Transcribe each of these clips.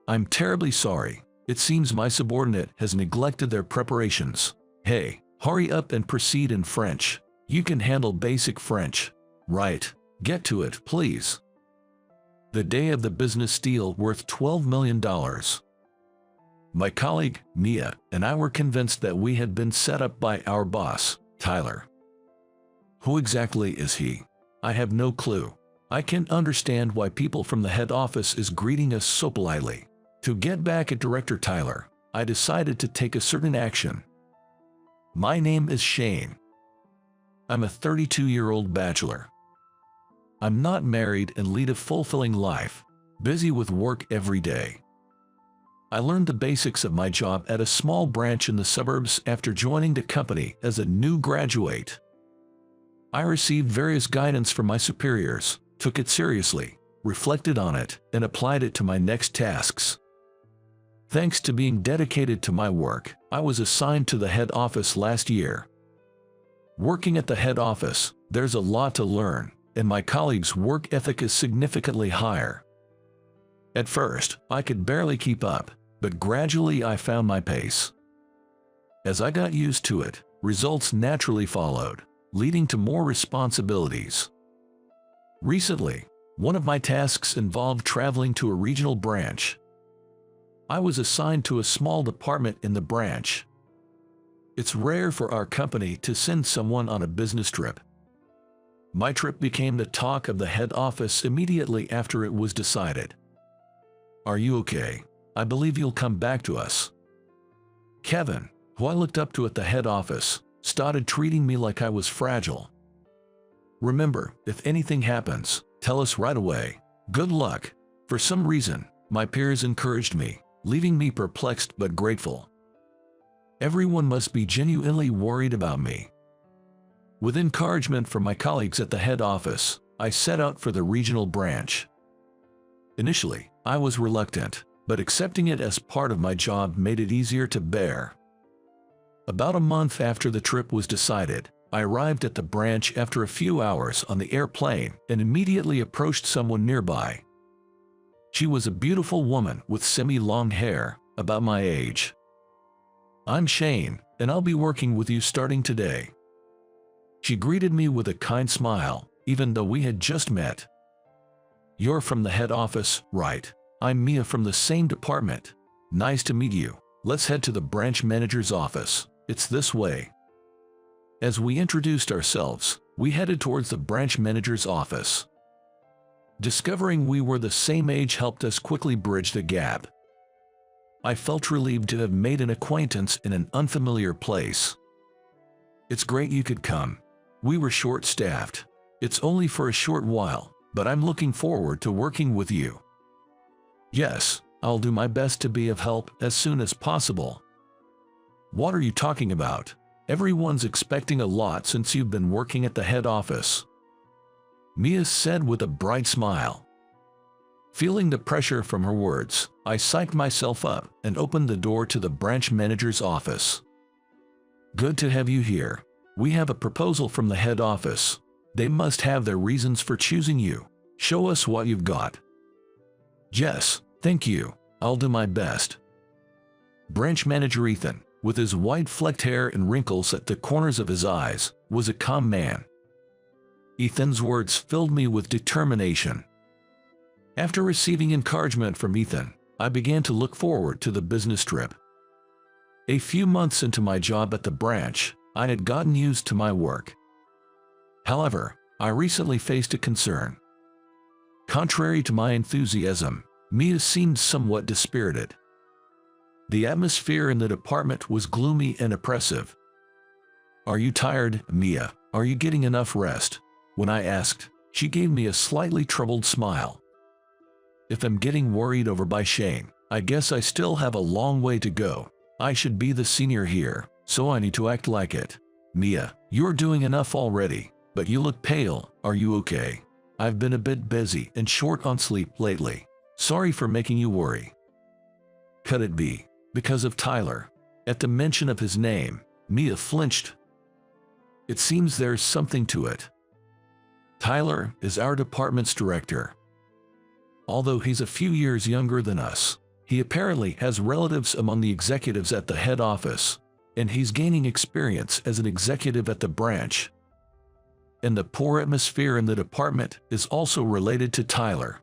I'm terribly sorry. It seems my subordinate has neglected their preparations. Hey, hurry up and proceed in French. You can handle basic French, right? Get to it, please. The day of the business deal worth $12 million. My colleague, Mia, and I were convinced that we had been set up by our boss, Tyler. Who exactly is he? I have no clue. I can understand why people from the head office is greeting us so politely. To get back at Director Tyler, I decided to take a certain action. My name is Shane. I'm a 32-year-old bachelor. I'm not married and lead a fulfilling life, busy with work every day. I learned the basics of my job at a small branch in the suburbs after joining the company as a new graduate. I received various guidance from my superiors, took it seriously, reflected on it, and applied it to my next tasks. Thanks to being dedicated to my work, I was assigned to the head office last year. Working at the head office, there's a lot to learn, and my colleagues' work ethic is significantly higher. At first, I could barely keep up, but gradually I found my pace. As I got used to it, results naturally followed, leading to more responsibilities. Recently, one of my tasks involved traveling to a regional branch. I was assigned to a small department in the branch. It's rare for our company to send someone on a business trip. My trip became the talk of the head office immediately after it was decided. Are you okay? I believe you'll come back to us. Kevin, who I looked up to at the head office, started treating me like I was fragile. Remember, if anything happens, tell us right away. Good luck. For some reason, my peers encouraged me, leaving me perplexed but grateful. Everyone must be genuinely worried about me. With encouragement from my colleagues at the head office, I set out for the regional branch. Initially, I was reluctant, but accepting it as part of my job made it easier to bear. About a month after the trip was decided, I arrived at the branch after a few hours on the airplane and immediately approached someone nearby. She was a beautiful woman with semi-long hair, about my age. I'm Shane, and I'll be working with you starting today. She greeted me with a kind smile, even though we had just met. You're from the head office, right? I'm Mia from the same department. Nice to meet you. Let's head to the branch manager's office. It's this way. As we introduced ourselves, we headed towards the branch manager's office. Discovering we were the same age helped us quickly bridge the gap. I felt relieved to have made an acquaintance in an unfamiliar place. It's great you could come. We were short-staffed. It's only for a short while, but I'm looking forward to working with you. Yes, I'll do my best to be of help as soon as possible. What are you talking about? Everyone's expecting a lot since you've been working at the head office. Mia said with a bright smile. Feeling the pressure from her words, I psyched myself up and opened the door to the branch manager's office. Good to have you here. We have a proposal from the head office. They must have their reasons for choosing you. Show us what you've got. Yes, thank you. I'll do my best. Branch manager Ethan, with his white flecked hair and wrinkles at the corners of his eyes, was a calm man. Ethan's words filled me with determination. After receiving encouragement from Ethan, I began to look forward to the business trip. A few months into my job at the branch, I had gotten used to my work. However, I recently faced a concern. Contrary to my enthusiasm, Mia seemed somewhat dispirited. The atmosphere in the department was gloomy and oppressive. Are you tired, Mia? Are you getting enough rest? When I asked, she gave me a slightly troubled smile. If I'm getting worried over by Shane, I guess I still have a long way to go. I should be the senior here, so I need to act like it. Mia, you're doing enough already, but you look pale. Are you okay? I've been a bit busy and short on sleep lately. Sorry for making you worry. Could it be because of Tyler? At the mention of his name, Mia flinched. It seems there's something to it. Tyler is our department's director. Although he's a few years younger than us, He apparently has relatives among the executives at the head office, and he's gaining experience as an executive at the branch. And the poor atmosphere in the department is also related to Tyler.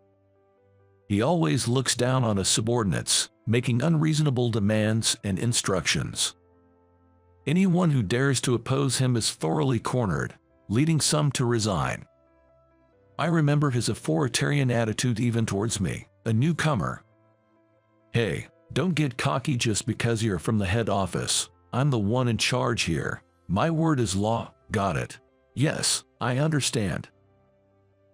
He always looks down on his subordinates, making unreasonable demands and instructions. Anyone who dares to oppose him is thoroughly cornered, leading some to resign. I remember his authoritarian attitude even towards me, a newcomer. Hey, don't get cocky just because you're from the head office. I'm the one in charge here. My word is law, got it? Yes, I understand.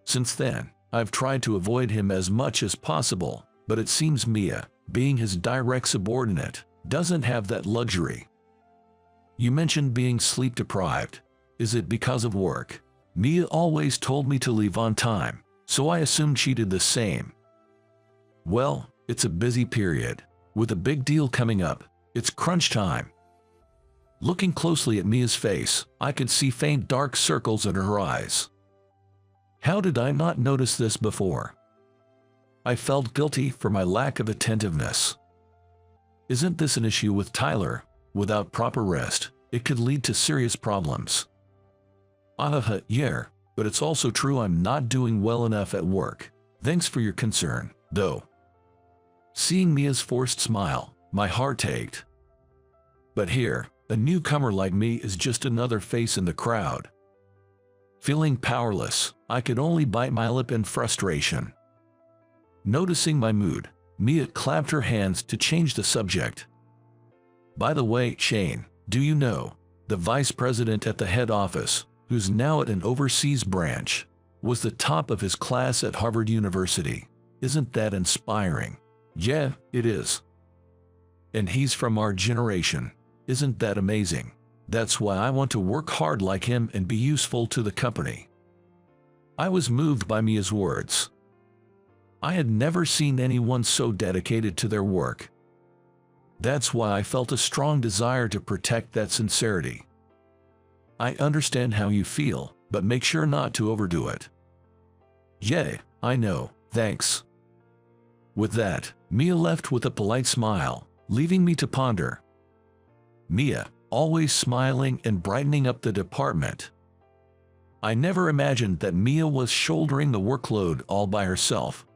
Since then, I've tried to avoid him as much as possible, but it seems Mia, being his direct subordinate, doesn't have that luxury. You mentioned being sleep deprived. Is it because of work? Mia always told me to leave on time, so I assumed she did the same. Well, it's a busy period. With a big deal coming up, it's crunch time. Looking closely at Mia's face, I could see faint dark circles in her eyes. How did I not notice this before? I felt guilty for my lack of attentiveness. Isn't this an issue with Tyler? Without proper rest, it could lead to serious problems. Yeah, but it's also true I'm not doing well enough at work. Thanks for your concern, though. Seeing Mia's forced smile, my heart ached. But here, a newcomer like me is just another face in the crowd. Feeling powerless, I could only bite my lip in frustration. Noticing my mood, Mia clapped her hands to change the subject. By the way, Shane, do you know, the vice president at the head office, who's now at an overseas branch, was the top of his class at Harvard University. Isn't that inspiring? Yeah, it is. And he's from our generation. Isn't that amazing? That's why I want to work hard like him and be useful to the company. I was moved by Mia's words. I had never seen anyone so dedicated to their work. That's why I felt a strong desire to protect that sincerity. I understand how you feel, but make sure not to overdo it. Yeah, I know, thanks. With that, Mia left with a polite smile, leaving me to ponder. Mia, always smiling and brightening up the department. I never imagined that Mia was shouldering the workload all by herself.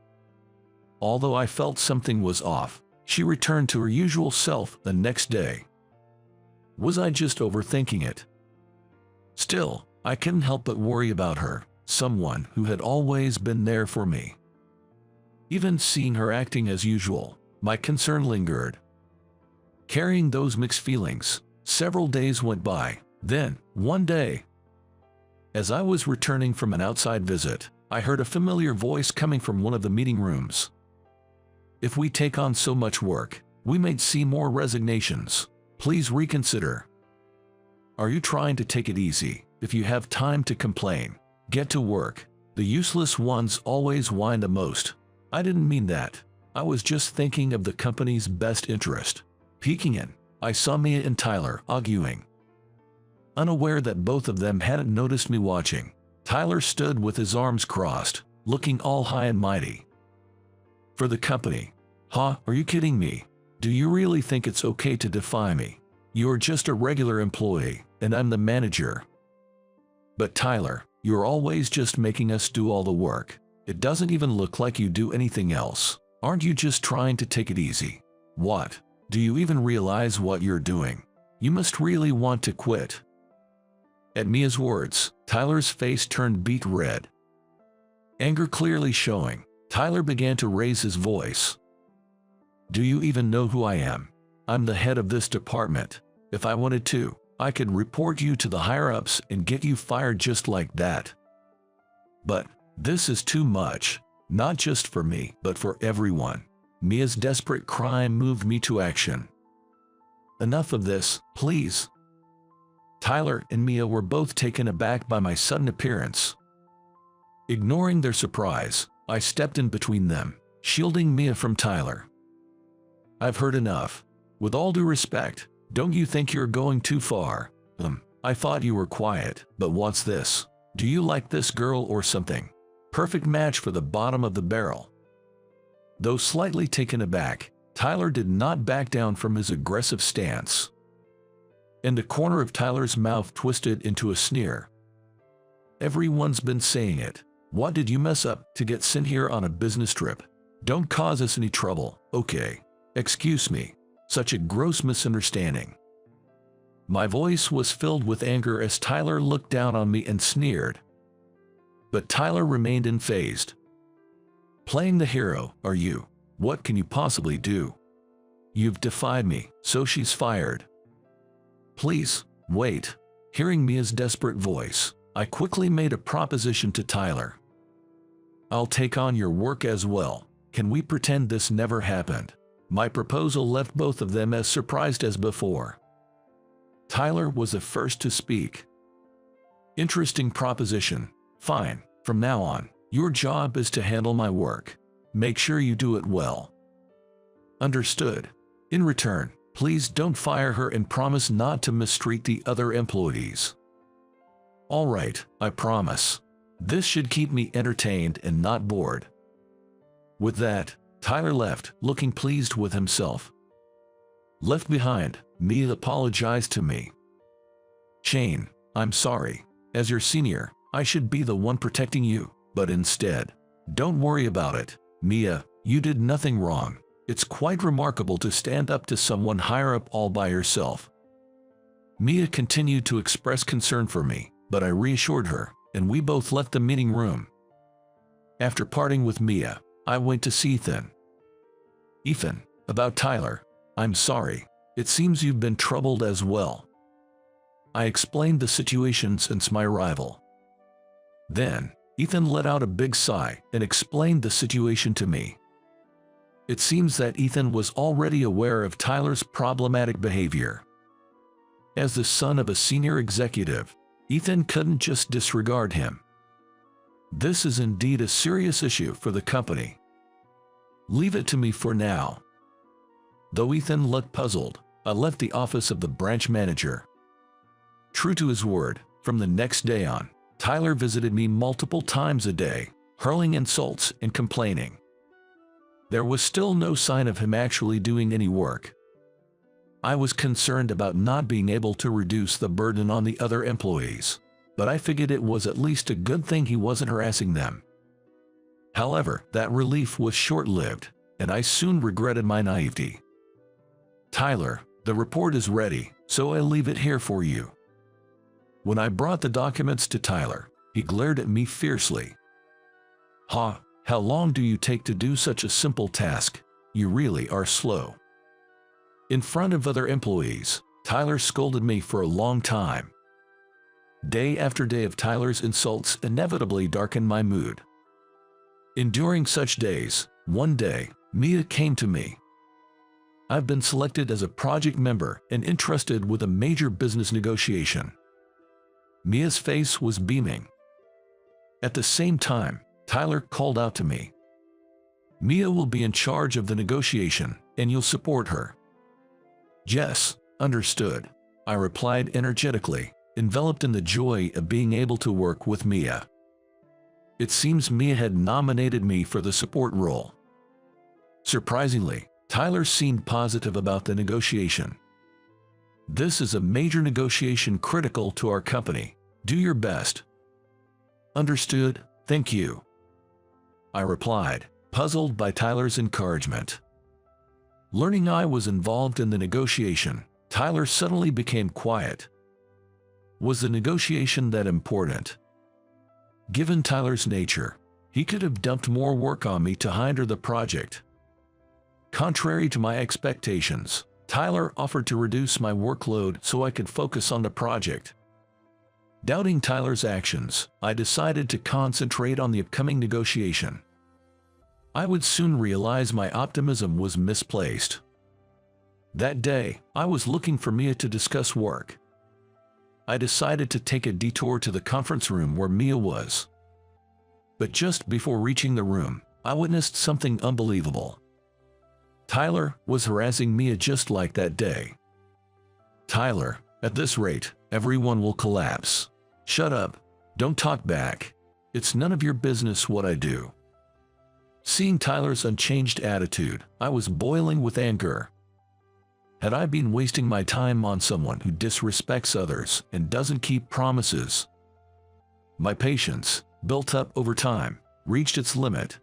Although I felt something was off, she returned to her usual self the next day. Was I just overthinking it? Still, I couldn't help but worry about her, someone who had always been there for me. Even seeing her acting as usual, my concern lingered. Carrying those mixed feelings, several days went by. Then, one day, as I was returning from an outside visit, I heard a familiar voice coming from one of the meeting rooms. If we take on so much work, we may see more resignations. Please reconsider. Are you trying to take it easy? If you have time to complain, get to work. The useless ones always whine the most. I didn't mean that. I was just thinking of the company's best interest. Peeking in, I saw Mia and Tyler arguing. Unaware that both of them hadn't noticed me watching, Tyler stood with his arms crossed, looking all high and mighty. For the company. Huh, are you kidding me? Do you really think it's okay to defy me? You're just a regular employee, and I'm the manager. But Tyler, you're always just making us do all the work. It doesn't even look like you do anything else. Aren't you just trying to take it easy? What? Do you even realize what you're doing? You must really want to quit. At Mia's words, Tyler's face turned beet red. Anger clearly showing, Tyler began to raise his voice. Do you even know who I am? I'm the head of this department. If I wanted to, I could report you to the higher-ups and get you fired just like that. But this is too much, not just for me, but for everyone. Mia's desperate cry moved me to action. Enough of this, please. Tyler and Mia were both taken aback by my sudden appearance. Ignoring their surprise, I stepped in between them, shielding Mia from Tyler. I've heard enough. With all due respect, don't you think you're going too far? I thought you were quiet, but what's this? Do you like this girl or something? Perfect match for the bottom of the barrel. Though slightly taken aback, Tyler did not back down from his aggressive stance, and the corner of Tyler's mouth twisted into a sneer. "Everyone's been saying it. What did you mess up to get sent here on a business trip? Don't cause us any trouble, okay? Excuse me. Such a gross misunderstanding." My voice was filled with anger as Tyler looked down on me and sneered. But Tyler remained unfazed. "Playing the hero, are you? What can you possibly do? You've defied me, so she's fired." "Please, wait." Hearing Mia's desperate voice, I quickly made a proposition to Tyler. "I'll take on your work as well. Can we pretend this never happened?" My proposal left both of them as surprised as before. Tyler was the first to speak. "Interesting proposition. Fine. From now on, your job is to handle my work. Make sure you do it well." "Understood. In return, please don't fire her and promise not to mistreat the other employees." "All right, I promise. This should keep me entertained and not bored." With that, Tyler left, looking pleased with himself. Left behind, Mia apologized to me. "Shane, I'm sorry. As your senior, I should be the one protecting you, but instead, don't worry about it. Mia, you did nothing wrong. It's quite remarkable to stand up to someone higher up all by yourself." Mia continued to express concern for me, but I reassured her, and we both left the meeting room. After parting with Mia, I went to see Ethan. "Ethan, about Tyler. I'm sorry. It seems you've been troubled as well." I explained the situation since my arrival. Then, Ethan let out a big sigh and explained the situation to me. It seems that Ethan was already aware of Tyler's problematic behavior. As the son of a senior executive, Ethan couldn't just disregard him. This is indeed a serious issue for the company. "Leave it to me for now." Though Ethan looked puzzled, I left the office of the branch manager. True to his word, from the next day on, Tyler visited me multiple times a day, hurling insults and complaining. There was still no sign of him actually doing any work. I was concerned about not being able to reduce the burden on the other employees, but I figured it was at least a good thing he wasn't harassing them. However, that relief was short-lived, and I soon regretted my naivety. "Tyler, the report is ready, so I leave it here for you." When I brought the documents to Tyler, he glared at me fiercely. "Ha, how long do you take to do such a simple task? You really are slow." In front of other employees, Tyler scolded me for a long time. Day after day of Tyler's insults inevitably darkened my mood. Enduring such days, one day, Mia came to me. "I've been selected as a project member and entrusted with a major business negotiation." Mia's face was beaming. At the same time, Tyler called out to me. "Mia will be in charge of the negotiation, and you'll support her." "Yes, understood," I replied energetically, enveloped in the joy of being able to work with Mia. It seems Mia had nominated me for the support role. Surprisingly, Tyler seemed positive about the negotiation. "This is a major negotiation critical to our company. Do your best." "Understood, thank you," I replied, puzzled by Tyler's encouragement. Learning I was involved in the negotiation, Tyler suddenly became quiet. Was the negotiation that important? Given Tyler's nature, he could have dumped more work on me to hinder the project. Contrary to my expectations, Tyler offered to reduce my workload so I could focus on the project. Doubting Tyler's actions, I decided to concentrate on the upcoming negotiation. I would soon realize my optimism was misplaced. That day, I was looking for Mia to discuss work. I decided to take a detour to the conference room where Mia was. But just before reaching the room, I witnessed something unbelievable. Tyler was harassing Mia just like that day. "Tyler, at this rate, everyone will collapse. Shut up. Don't talk back. It's none of your business what I do." Seeing Tyler's unchanged attitude, I was boiling with anger. Had I been wasting my time on someone who disrespects others and doesn't keep promises? My patience, built up over time, reached its limit.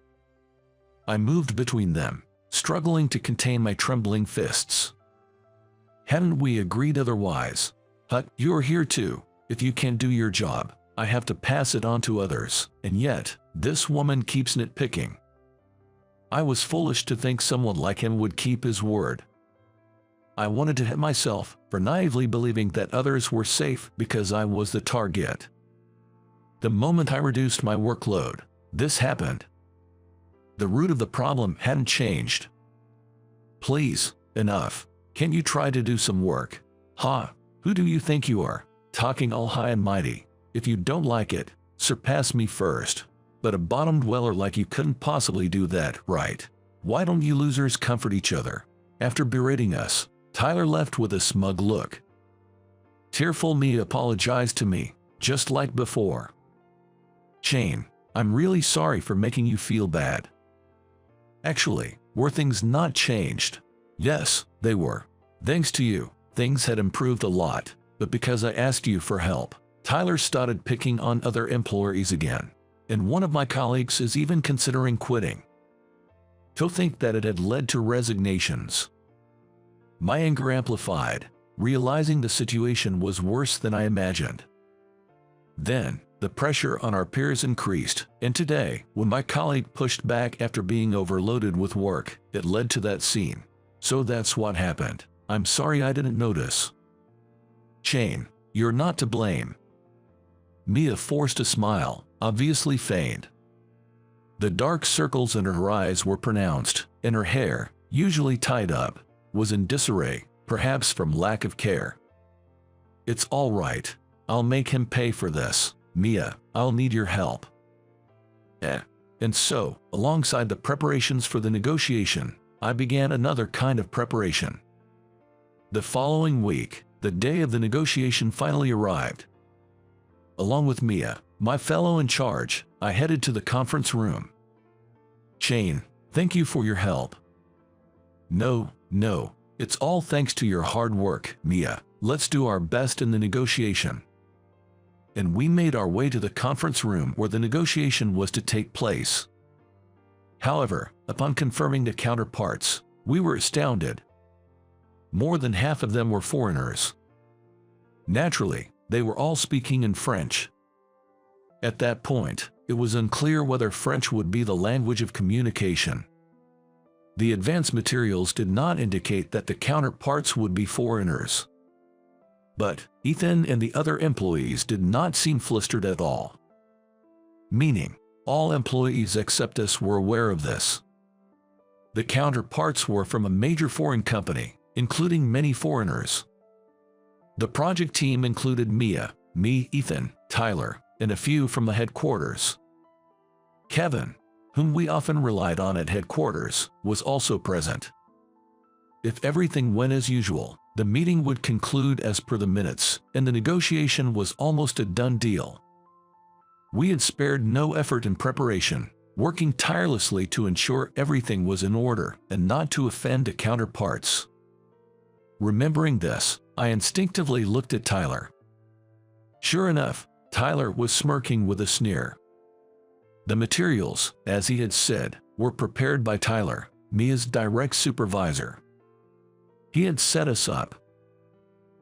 I moved between them, struggling to contain my trembling fists. Hadn't we agreed otherwise? But you're here too. If you can't do your job, I have to pass it on to others, and yet, this woman keeps nitpicking. I was foolish to think someone like him would keep his word. I wanted to hit myself for naively believing that others were safe because I was the target. The moment I reduced my workload, this happened. The root of the problem hadn't changed. Please, enough. Can't you try to do some work? Ha! Who do you think you are, talking all high and mighty? If you don't like it, surpass me first. But a bottom dweller like you couldn't possibly do that, right? Why don't you losers comfort each other? After berating us, Tyler left with a smug look. Tearful Mia apologized to me, just like before. Shane, I'm really sorry for making you feel bad. Actually, were things not changed? Yes, they were. Thanks to you, things had improved a lot, but because I asked you for help, Tyler started picking on other employees again, and one of my colleagues is even considering quitting. To think that it had led to resignations. My anger amplified, realizing the situation was worse than I imagined. Then, the pressure on our peers increased, and today, when my colleague pushed back after being overloaded with work, it led to that scene. So that's what happened. I'm sorry I didn't notice. Shane, you're not to blame. Mia forced a smile, obviously feigned. The dark circles in her eyes were pronounced, and her hair, usually tied up, was in disarray, perhaps from lack of care. It's all right. I'll make him pay for this. Mia, I'll need your help. And so, alongside the preparations for the negotiation, I began another kind of preparation. The following week, the day of the negotiation finally arrived. Along with Mia, my fellow in charge, I headed to the conference room. Shane, thank you for your help. No, it's all thanks to your hard work, Mia. Let's do our best in the negotiation. And we made our way to the conference room where the negotiation was to take place. However, upon confirming the counterparts, we were astounded. More than half of them were foreigners. Naturally, they were all speaking in French. At that point, it was unclear whether French would be the language of communication. The advance materials did not indicate that the counterparts would be foreigners. But Ethan and the other employees did not seem flustered at all. Meaning, all employees except us were aware of this. The counterparts were from a major foreign company, including many foreigners. The project team included Mia, me, Ethan, Tyler, and a few from the headquarters. Kevin, whom we often relied on at headquarters, was also present. If everything went as usual, the meeting would conclude as per the minutes, and the negotiation was almost a done deal. We had spared no effort in preparation, working tirelessly to ensure everything was in order and not to offend the counterparts. Remembering this, I instinctively looked at Tyler. Sure enough, Tyler was smirking with a sneer. The materials, as he had said, were prepared by Tyler, Mia's direct supervisor. He had set us up.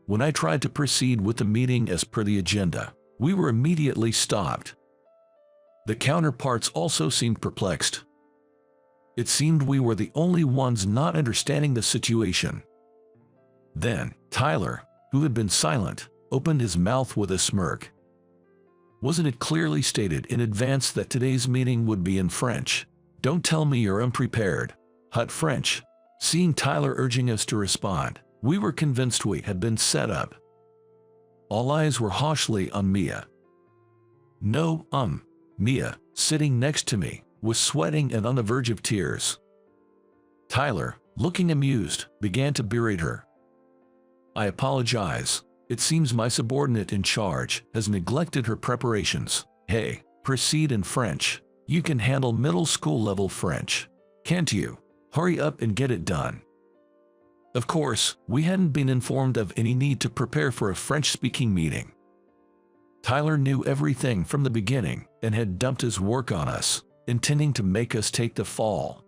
When I tried to proceed with the meeting as per the agenda, we were immediately stopped. The counterparts also seemed perplexed. It seemed we were the only ones not understanding the situation. Then, Tyler, who had been silent, opened his mouth with a smirk. Wasn't it clearly stated in advance that today's meeting would be in French? Don't tell me you're unprepared. Hut French. Seeing Tyler urging us to respond, we were convinced we had been set up. All eyes were harshly on Mia. No, Mia, sitting next to me, was sweating and on the verge of tears. Tyler, looking amused, began to berate her. I apologize. It seems my subordinate in charge has neglected her preparations. Hey, proceed in French. You can handle middle school level French, can't you? Hurry up and get it done. Of course, we hadn't been informed of any need to prepare for a French-speaking meeting. Tyler knew everything from the beginning and had dumped his work on us, intending to make us take the fall.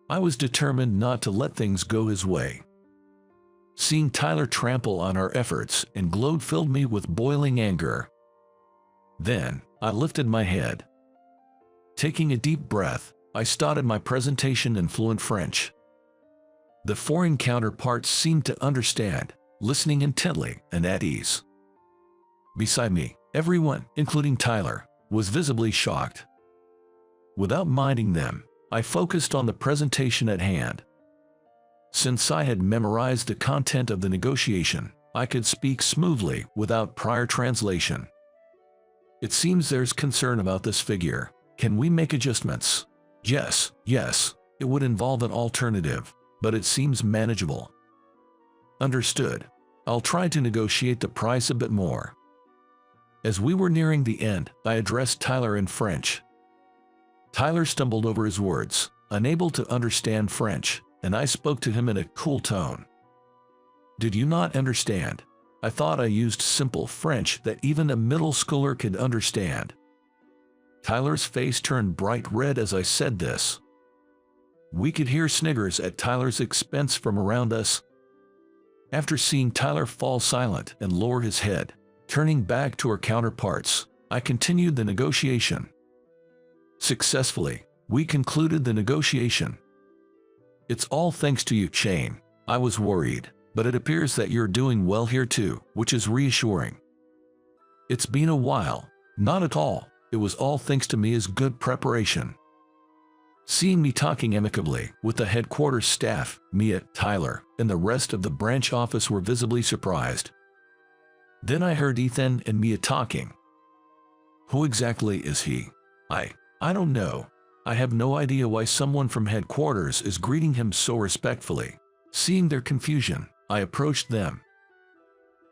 I was determined not to let things go his way. Seeing Tyler trample on our efforts and gloat filled me with boiling anger. Then, I lifted my head. Taking a deep breath, I started my presentation in fluent French. The foreign counterparts seemed to understand, listening intently and at ease. Beside me, everyone, including Tyler, was visibly shocked. Without minding them, I focused on the presentation at hand. Since I had memorized the content of the negotiation, I could speak smoothly without prior translation. It seems there's concern about this figure. Can we make adjustments? Yes, it would involve an alternative, but it seems manageable. Understood. I'll try to negotiate the price a bit more. As we were nearing the end, I addressed Tyler in French. Tyler stumbled over his words, unable to understand French, and I spoke to him in a cool tone. Did you not understand? I thought I used simple French that even a middle schooler could understand. Tyler's face turned bright red as I said this. We could hear sniggers at Tyler's expense from around us. After seeing Tyler fall silent and lower his head, turning back to our counterparts, I continued the negotiation. Successfully, we concluded the negotiation. It's all thanks to you, Shane. I was worried, but it appears that you're doing well here too, which is reassuring. It's been a while. Not at all. It was all thanks to Mia's good preparation. Seeing me talking amicably with the headquarters staff, Mia, Tyler, and the rest of the branch office were visibly surprised. Then I heard Ethan and Mia talking. Who exactly is he? I don't know. I have no idea why someone from headquarters is greeting him so respectfully. Seeing their confusion, I approached them.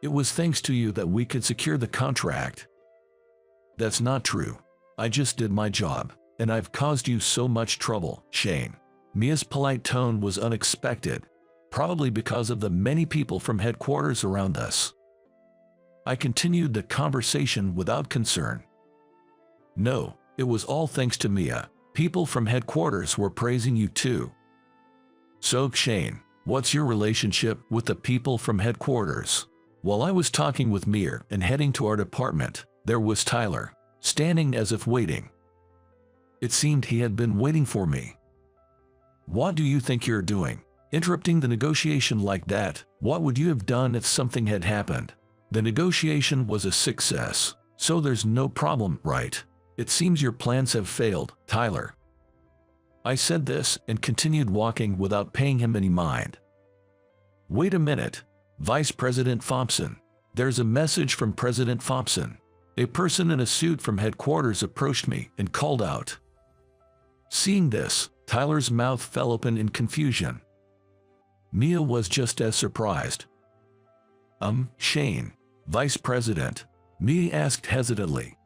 It was thanks to you that we could secure the contract. That's not true. I just did my job, and I've caused you so much trouble, Shane. Mia's polite tone was unexpected, probably because of the many people from headquarters around us. I continued the conversation without concern. No, it was all thanks to Mia. People from headquarters were praising you too. So, Shane, what's your relationship with the people from headquarters? While I was talking with Mia and heading to our department, there was Tyler, standing as if waiting. It seemed he had been waiting for me. What do you think you're doing? Interrupting the negotiation like that? What would you have done if something had happened? The negotiation was a success, so there's no problem, right? It seems your plans have failed, Tyler. I said this and continued walking without paying him any mind. Wait a minute, Vice President Thompson. There's a message from President Thompson. A person in a suit from headquarters approached me and called out. Seeing this, Tyler's mouth fell open in confusion. Mia was just as surprised. Shane, Vice President, Mia asked hesitantly.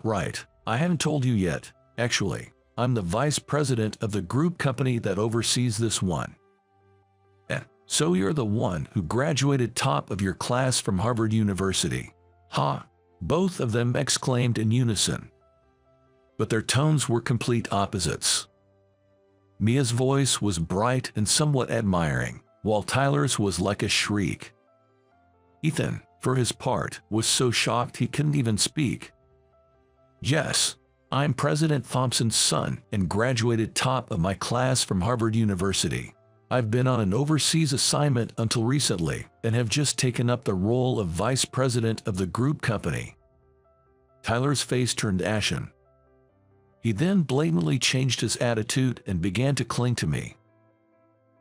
Right, I haven't told you yet, actually. I'm the Vice President of the group company that oversees this one. So you're the one who graduated top of your class from Harvard University. Ha! Both of them exclaimed in unison. But their tones were complete opposites. Mia's voice was bright and somewhat admiring, while Tyler's was like a shriek. Ethan, for his part, was so shocked he couldn't even speak. Yes, I'm President Thompson's son and graduated top of my class from Harvard University. I've been on an overseas assignment until recently and have just taken up the role of Vice President of the group company. Tyler's face turned ashen. He then blatantly changed his attitude and began to cling to me.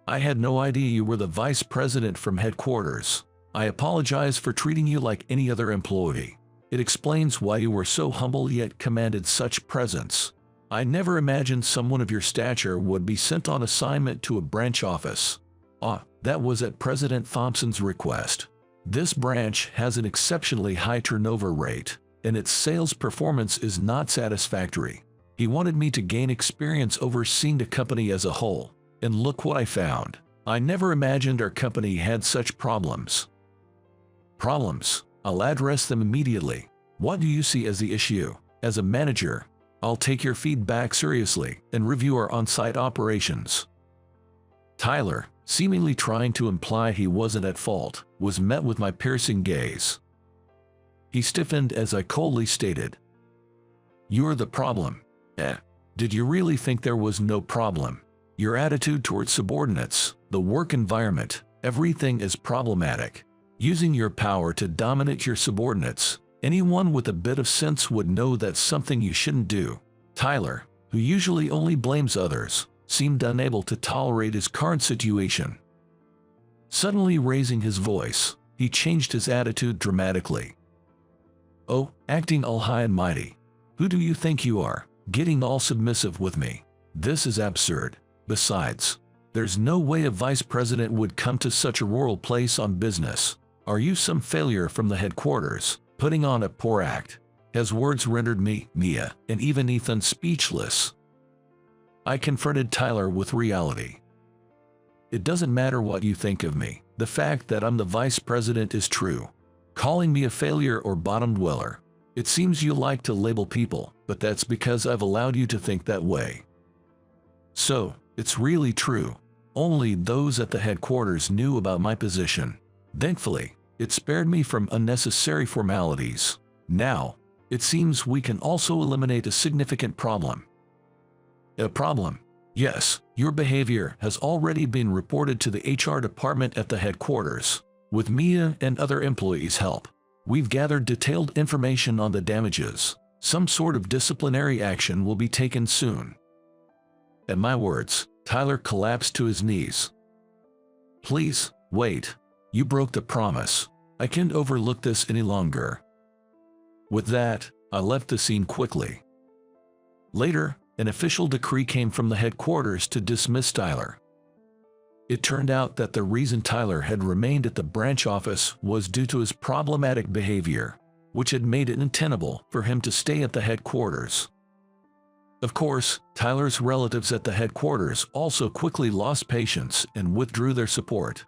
I had no idea you were the Vice President from headquarters. I apologize for treating you like any other employee. It explains why you were so humble yet commanded such presence. I never imagined someone of your stature would be sent on assignment to a branch office. That was at President Thompson's request. This branch has an exceptionally high turnover rate. and its sales performance is not satisfactory. He wanted me to gain experience overseeing the company as a whole, and look what I found. I never imagined our company had such problems. Problems? I'll address them immediately. What do you see as the issue? As a manager, I'll take your feedback seriously and review our on-site operations. Tyler, seemingly trying to imply he wasn't at fault, was met with my piercing gaze. He stiffened as I coldly stated, "You're the problem." Did you really think there was no problem? Your attitude towards subordinates, the work environment, everything is problematic. Using your power to dominate your subordinates, anyone with a bit of sense would know that's something you shouldn't do. Tyler, who usually only blames others, seemed unable to tolerate his current situation. Suddenly raising his voice, he changed his attitude dramatically. "Oh, acting all high and mighty. Who do you think you are, getting all submissive with me? This is absurd. Besides, there's no way a vice president would come to such a rural place on business. Are you some failure from the headquarters, putting on a poor act?" His words rendered me, Mia, and even Ethan speechless. I confronted Tyler with reality. "It doesn't matter what you think of me. The fact that I'm the vice president is true. Calling me a failure or bottom dweller. It seems you like to label people, but that's because I've allowed you to think that way. So, it's really true. Only those at the headquarters knew about my position. Thankfully, it spared me from unnecessary formalities. Now, it seems we can also eliminate a significant problem." "A problem?" "Yes, your behavior has already been reported to the HR department at the headquarters. With Mia and other employees' help, we've gathered detailed information on the damages. Some sort of disciplinary action will be taken soon." At my words, Tyler collapsed to his knees. "Please, wait. You broke the promise. I can't overlook this any longer." With that, I left the scene quickly. Later, an official decree came from the headquarters to dismiss Tyler. It turned out that the reason Tyler had remained at the branch office was due to his problematic behavior, which had made it untenable for him to stay at the headquarters. Of course, Tyler's relatives at the headquarters also quickly lost patience and withdrew their support.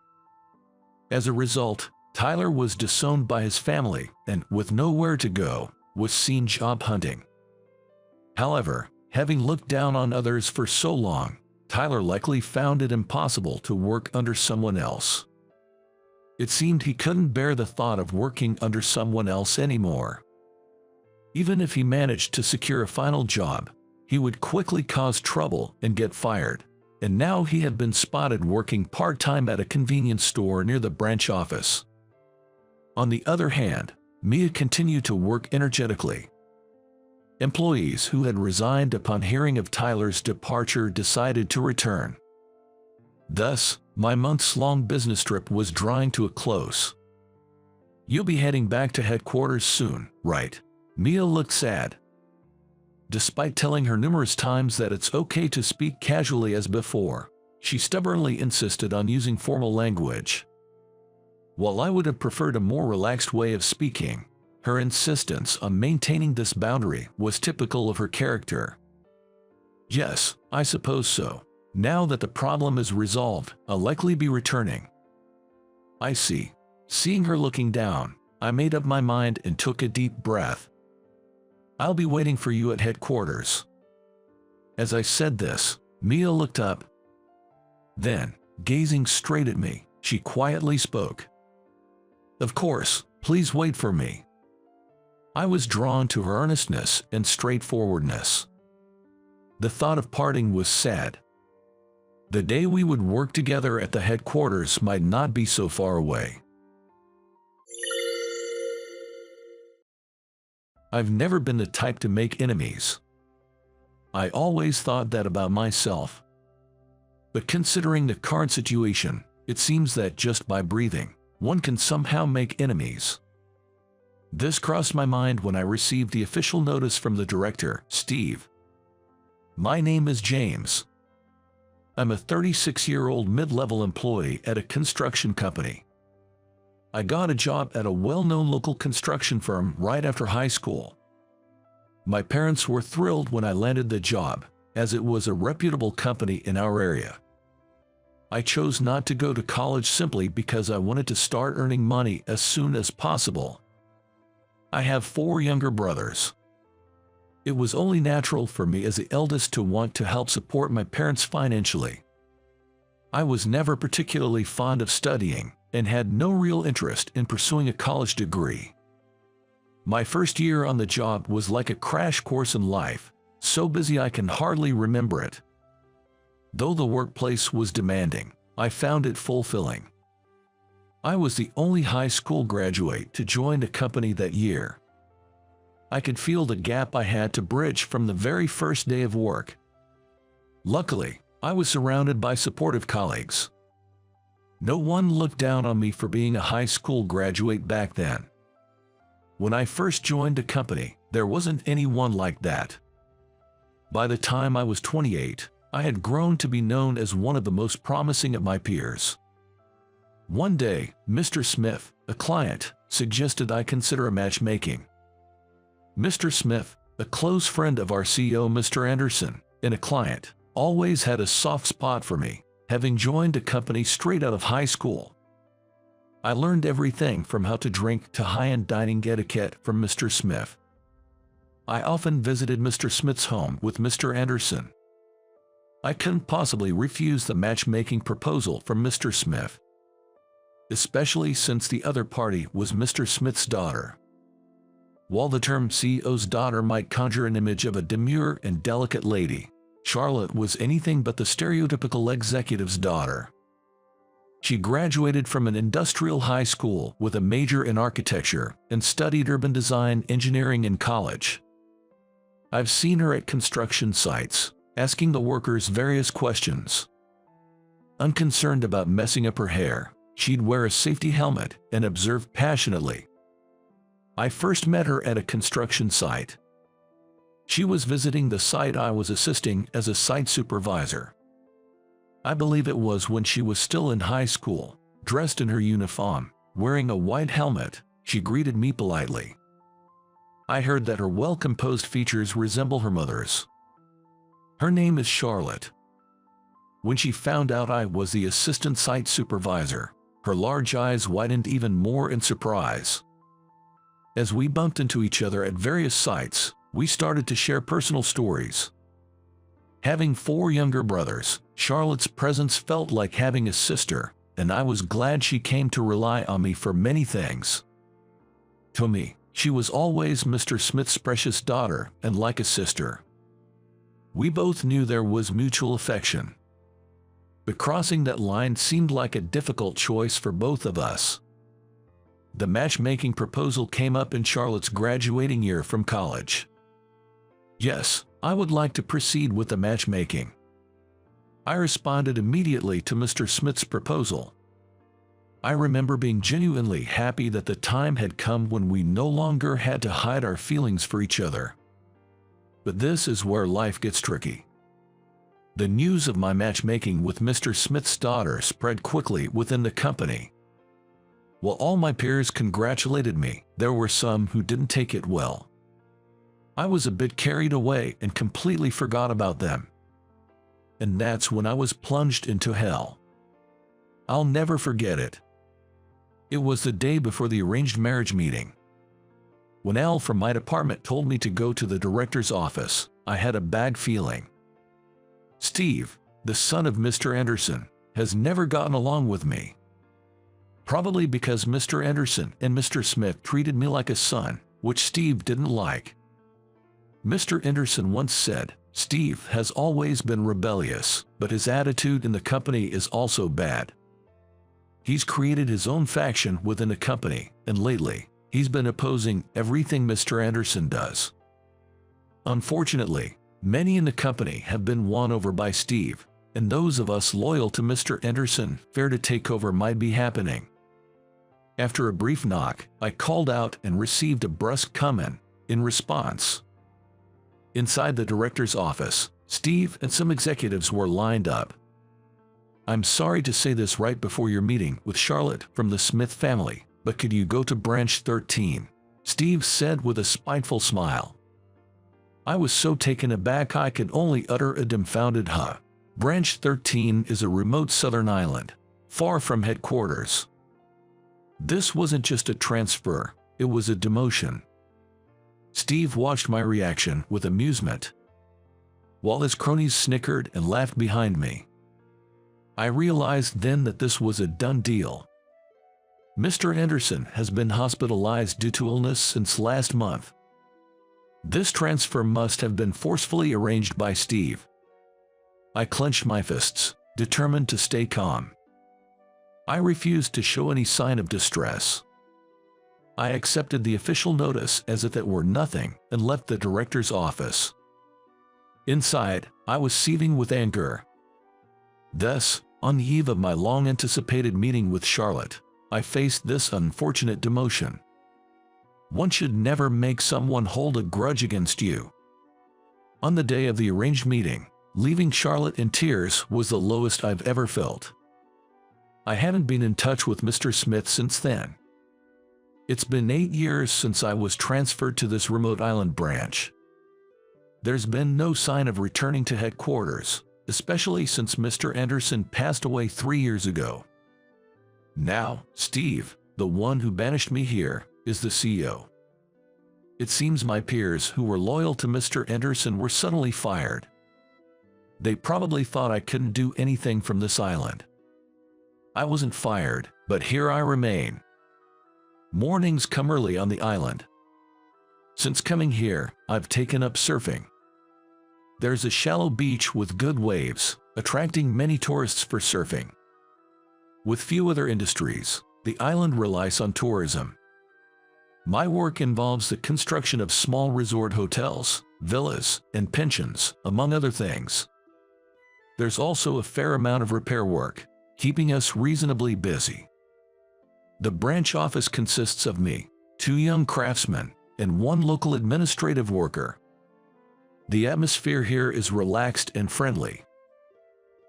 As a result, Tyler was disowned by his family and, with nowhere to go, was seen job hunting. However, having looked down on others for so long, Tyler likely found it impossible to work under someone else. It seemed he couldn't bear the thought of working under someone else anymore. Even if he managed to secure a final job, he would quickly cause trouble and get fired, and now he had been spotted working part-time at a convenience store near the branch office. On the other hand, Mia continued to work energetically. Employees who had resigned upon hearing of Tyler's departure decided to return. Thus, my months-long business trip was drawing to a close. "You'll be heading back to headquarters soon, right?" Mia looked sad. Despite telling her numerous times that it's okay to speak casually as before, she stubbornly insisted on using formal language. While I would have preferred a more relaxed way of speaking, her insistence on maintaining this boundary was typical of her character. "Yes, I suppose so. Now that the problem is resolved, I'll likely be returning." "I see." Seeing her looking down, I made up my mind and took a deep breath. "I'll be waiting for you at headquarters." As I said this, Mia looked up. Then, gazing straight at me, she quietly spoke. "Of course, please wait for me." I was drawn to her earnestness and straightforwardness. The thought of parting was sad. The day we would work together at the headquarters might not be so far away. I've never been the type to make enemies. I always thought that about myself. But considering the current situation, it seems that just by breathing, one can somehow make enemies. This crossed my mind when I received the official notice from the director, Steve. "My name is James. I'm a 36-year-old mid-level employee at a construction company. I got a job at a well-known local construction firm right after high school. My parents were thrilled when I landed the job, as it was a reputable company in our area. I chose not to go to college simply because I wanted to start earning money as soon as possible. I have 4 younger brothers. It was only natural for me as the eldest to want to help support my parents financially. I was never particularly fond of studying and had no real interest in pursuing a college degree. My first year on the job was like a crash course in life, so busy I can hardly remember it. Though the workplace was demanding, I found it fulfilling. I was the only high school graduate to join a company that year. I could feel the gap I had to bridge from the very first day of work. Luckily, I was surrounded by supportive colleagues. No one looked down on me for being a high school graduate back then. When I first joined the company, there wasn't anyone like that. By the time I was 28, I had grown to be known as one of the most promising of my peers. One day, Mr. Smith, a client, suggested I consider a matchmaking. Mr. Smith, a close friend of our CEO Mr. Anderson, and a client, always had a soft spot for me, having joined a company straight out of high school. I learned everything from how to drink to high-end dining etiquette from Mr. Smith. I often visited Mr. Smith's home with Mr. Anderson. I couldn't possibly refuse the matchmaking proposal from Mr. Smith, especially since the other party was Mr. Smith's daughter. While the term CEO's daughter might conjure an image of a demure and delicate lady, Charlotte was anything but the stereotypical executive's daughter. She graduated from an industrial high school with a major in architecture and studied urban design engineering in college. I've seen her at construction sites, asking the workers various questions. Unconcerned about messing up her hair, she'd wear a safety helmet and observe passionately. I first met her at a construction site. She was visiting the site I was assisting as a site supervisor. I believe it was when she was still in high school, dressed in her uniform, wearing a white helmet. She greeted me politely. I heard that her well-composed features resemble her mother's. Her name is Charlotte. When she found out I was the assistant site supervisor, her large eyes widened even more in surprise. As we bumped into each other at various sites, we started to share personal stories. Having 4 younger brothers, Charlotte's presence felt like having a sister, and I was glad she came to rely on me for many things. To me, she was always Mr. Smith's precious daughter and like a sister. We both knew there was mutual affection. But crossing that line seemed like a difficult choice for both of us. The matchmaking proposal came up in Charlotte's graduating year from college. Yes, I would like to proceed with the matchmaking. I responded immediately to Mr. Smith's proposal. I remember being genuinely happy that the time had come when we no longer had to hide our feelings for each other. But this is where life gets tricky. The news of my matchmaking with Mr. Smith's daughter spread quickly within the company. While all my peers congratulated me, there were some who didn't take it well. I was a bit carried away and completely forgot about them. And that's when I was plunged into hell. I'll never forget it. It was the day before the arranged marriage meeting. When Al from my department told me to go to the director's office, I had a bad feeling. Steve, the son of Mr. Anderson, has never gotten along with me. Probably because Mr. Anderson and Mr. Smith treated me like a son, which Steve didn't like. Mr. Anderson once said, "Steve has always been rebellious, but his attitude in the company is also bad. He's created his own faction within the company, and lately, he's been opposing everything Mr. Anderson does." Unfortunately, many in the company have been won over by Steve, and those of us loyal to Mr. Anderson fear a takeover might be happening. After a brief knock, I called out and received a brusque comment in response. Inside the director's office, Steve and some executives were lined up. "I'm sorry to say this right before your meeting with Charlotte from the Smith family," But could you go to branch 13? Steve said with a spiteful smile. I was so taken aback I could only utter a dumbfounded huh. Branch 13 is a remote southern island, far from headquarters. This wasn't just a transfer, it was a demotion. Steve watched my reaction with amusement, while his cronies snickered and laughed behind me. I realized then that this was a done deal. Mr. Anderson has been hospitalized due to illness since last month. This transfer must have been forcefully arranged by Steve. I clenched my fists, determined to stay calm. I refused to show any sign of distress. I accepted the official notice as if it were nothing and left the director's office. Inside, I was seething with anger. Thus, on the eve of my long-anticipated meeting with Charlotte, I faced this unfortunate demotion. One should never make someone hold a grudge against you. On the day of the arranged meeting, leaving Charlotte in tears was the lowest I've ever felt. I hadn't been in touch with Mr. Smith since then. It's been 8 years since I was transferred to this remote island branch. There's been no sign of returning to headquarters, especially since Mr. Anderson passed away 3 years ago. Now, Steve, the one who banished me here, is the CEO. It seems my peers who were loyal to Mr. Anderson were suddenly fired. They probably thought I couldn't do anything from this island. I wasn't fired, but here I remain. Mornings come early on the island. Since coming here, I've taken up surfing. There's a shallow beach with good waves, attracting many tourists for surfing. With few other industries, the island relies on tourism. My work involves the construction of small resort hotels, villas, and pensions, among other things. There's also a fair amount of repair work, keeping us reasonably busy. The branch office consists of me, 2 young craftsmen, and 1 local administrative worker. The atmosphere here is relaxed and friendly.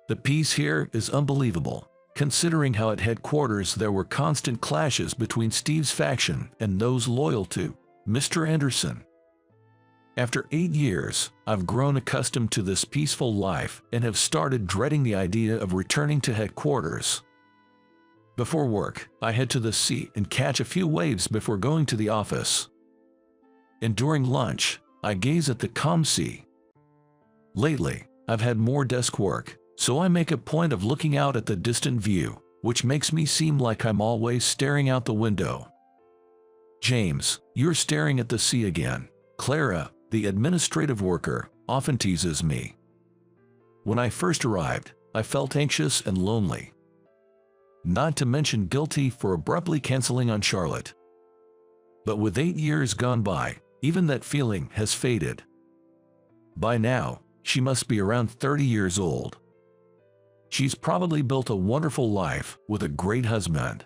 The peace here is unbelievable, considering how at headquarters there were constant clashes between Steve's faction and those loyal to Mr. Anderson. After 8 years, I've grown accustomed to this peaceful life and have started dreading the idea of returning to headquarters. Before work, I head to the sea and catch a few waves before going to the office. And during lunch, I gaze at the calm sea. Lately, I've had more desk work, so I make a point of looking out at the distant view, which makes me seem like I'm always staring out the window. James, you're staring at the sea again. Clara, the administrative worker, often teases me. When I first arrived, I felt anxious and lonely. Not to mention guilty for abruptly canceling on Charlotte. But with 8 years gone by, even that feeling has faded. By now, she must be around 30 years old. She's probably built a wonderful life with a great husband.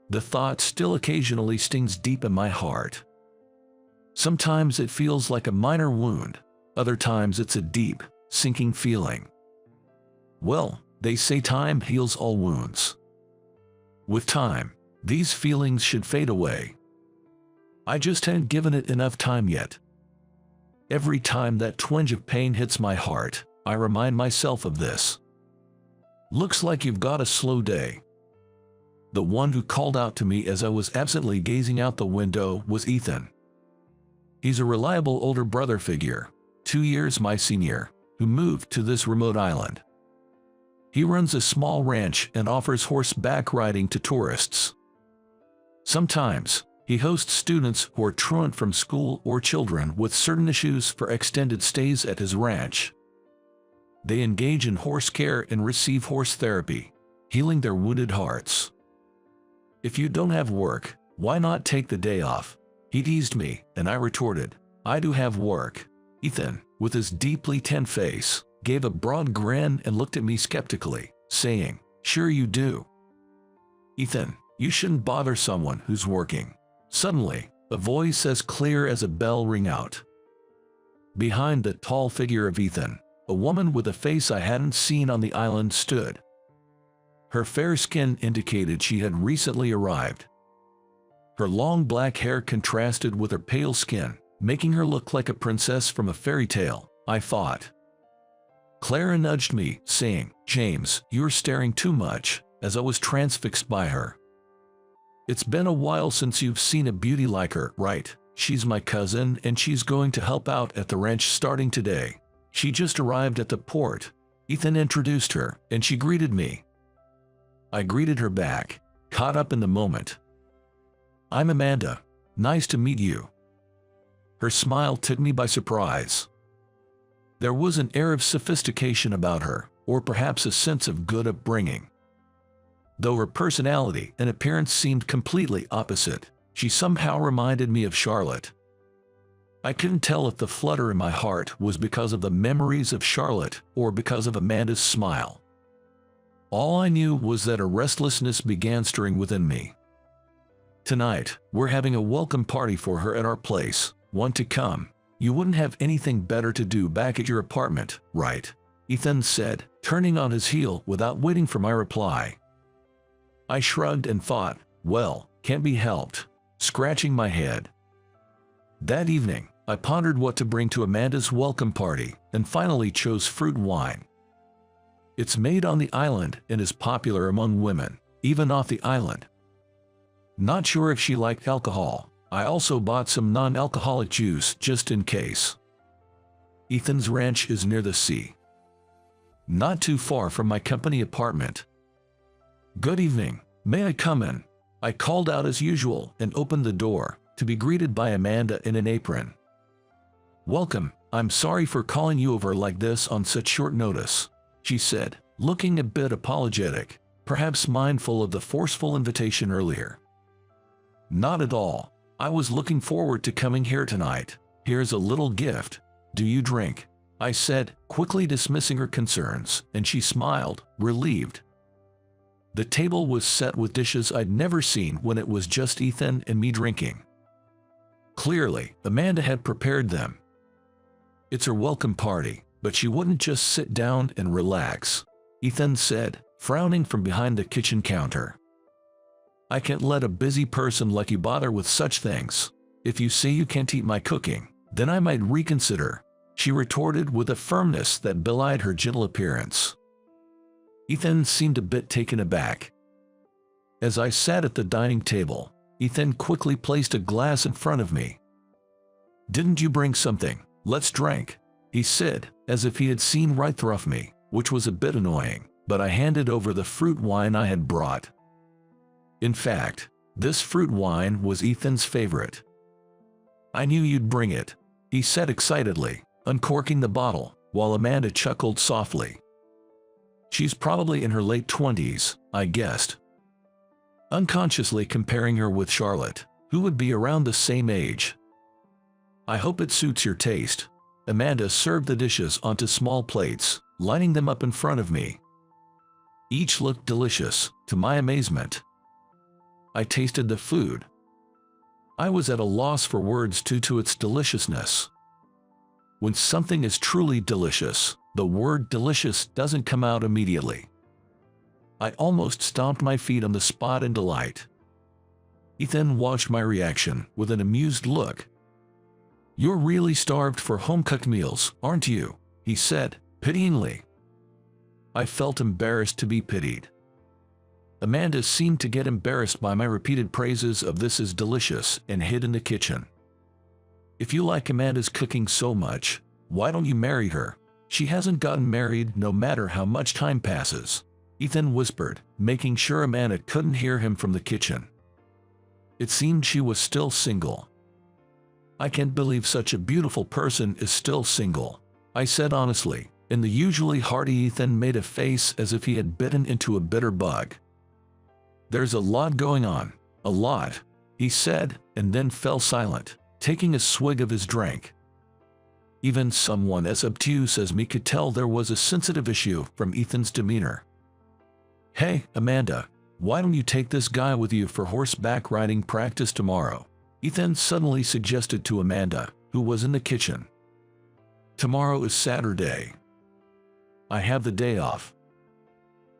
The thought still occasionally stings deep in my heart. Sometimes it feels like a minor wound, other times it's a deep, sinking feeling. Well, they say time heals all wounds. With time, these feelings should fade away. I just haven't given it enough time yet. Every time that twinge of pain hits my heart, I remind myself of this. Looks like you've got a slow day. The one who called out to me as I was absently gazing out the window was Ethan. He's a reliable older brother figure, 2 years my senior, who moved to this remote island. He runs a small ranch and offers horseback riding to tourists. Sometimes, he hosts students who are truant from school or children with certain issues for extended stays at his ranch. They engage in horse care and receive horse therapy, healing their wounded hearts. If you don't have work, why not take the day off? He teased me, and I retorted, I do have work. Ethan, with his deeply tanned face, gave a broad grin and looked at me skeptically, saying, sure you do. Ethan, you shouldn't bother someone who's working. Suddenly, a voice as clear as a bell rang out. Behind the tall figure of Ethan, a woman with a face I hadn't seen on the island stood. Her fair skin indicated she had recently arrived. Her long black hair contrasted with her pale skin, making her look like a princess from a fairy tale, I thought. Clara nudged me, saying, "James, you're staring too much," as I was transfixed by her. "It's been a while since you've seen a beauty like her, right? She's my cousin and she's going to help out at the ranch starting today. She just arrived at the port." Ethan introduced her, and she greeted me. I greeted her back, caught up in the moment. "I'm Amanda. Nice to meet you." Her smile took me by surprise. There was an air of sophistication about her, or perhaps a sense of good upbringing. Though her personality and appearance seemed completely opposite, she somehow reminded me of Charlotte. I couldn't tell if the flutter in my heart was because of the memories of Charlotte or because of Amanda's smile. All I knew was that a restlessness began stirring within me. "Tonight, we're having a welcome party for her at our place. Want to come? You wouldn't have anything better to do back at your apartment, right?" Ethan said, turning on his heel without waiting for my reply. I shrugged and thought, well, can't be helped, scratching my head. That evening, I pondered what to bring to Amanda's welcome party and finally chose fruit wine. It's made on the island and is popular among women, even off the island. Not sure if she liked alcohol. I also bought some non-alcoholic juice just in case. Ethan's ranch is near the sea, not too far from my company apartment. "Good evening. May I come in?" I called out as usual and opened the door, to be greeted by Amanda in an apron. "Welcome. I'm sorry for calling you over like this on such short notice," she said, looking a bit apologetic, perhaps mindful of the forceful invitation earlier. "Not at all. I was looking forward to coming here tonight. Here's a little gift. Do you drink?" I said, quickly dismissing her concerns, and she smiled, relieved. The table was set with dishes I'd never seen when it was just Ethan and me drinking. Clearly, Amanda had prepared them. "It's her welcome party, but she wouldn't just sit down and relax," Ethan said, frowning from behind the kitchen counter. "I can't let a busy person like you bother with such things. If you say you can't eat my cooking, then I might reconsider," she retorted with a firmness that belied her gentle appearance. Ethan seemed a bit taken aback. As I sat at the dining table, Ethan quickly placed a glass in front of me. "Didn't you bring something? Let's drink," he said, as if he had seen right through me, which was a bit annoying, but I handed over the fruit wine I had brought. In fact, this fruit wine was Ethan's favorite. "I knew you'd bring it," he said excitedly, uncorking the bottle, while Amanda chuckled softly. "She's probably in her late 20s, I guessed," unconsciously comparing her with Charlotte, who would be around the same age. "I hope it suits your taste." Amanda served the dishes onto small plates, lining them up in front of me. Each looked delicious, to my amazement. I tasted the food. I was at a loss for words due to its deliciousness. When something is truly delicious, the word delicious doesn't come out immediately. I almost stomped my feet on the spot in delight. Ethan watched my reaction with an amused look. "You're really starved for home-cooked meals, aren't you?" he said, pityingly. I felt embarrassed to be pitied. Amanda seemed to get embarrassed by my repeated praises of "this is delicious" and hid in the kitchen. "If you like Amanda's cooking so much, why don't you marry her? She hasn't gotten married no matter how much time passes," Ethan whispered, making sure Amanda couldn't hear him from the kitchen. It seemed she was still single. "I can't believe such a beautiful person is still single," I said honestly, and the usually hearty Ethan made a face as if he had bitten into a bitter bug. "There's a lot going on, a lot," he said, and then fell silent, taking a swig of his drink. Even someone as obtuse as me could tell there was a sensitive issue from Ethan's demeanor. "Hey, Amanda, why don't you take this guy with you for horseback riding practice tomorrow?" Ethan suddenly suggested to Amanda, who was in the kitchen. "Tomorrow is Saturday. I have the day off."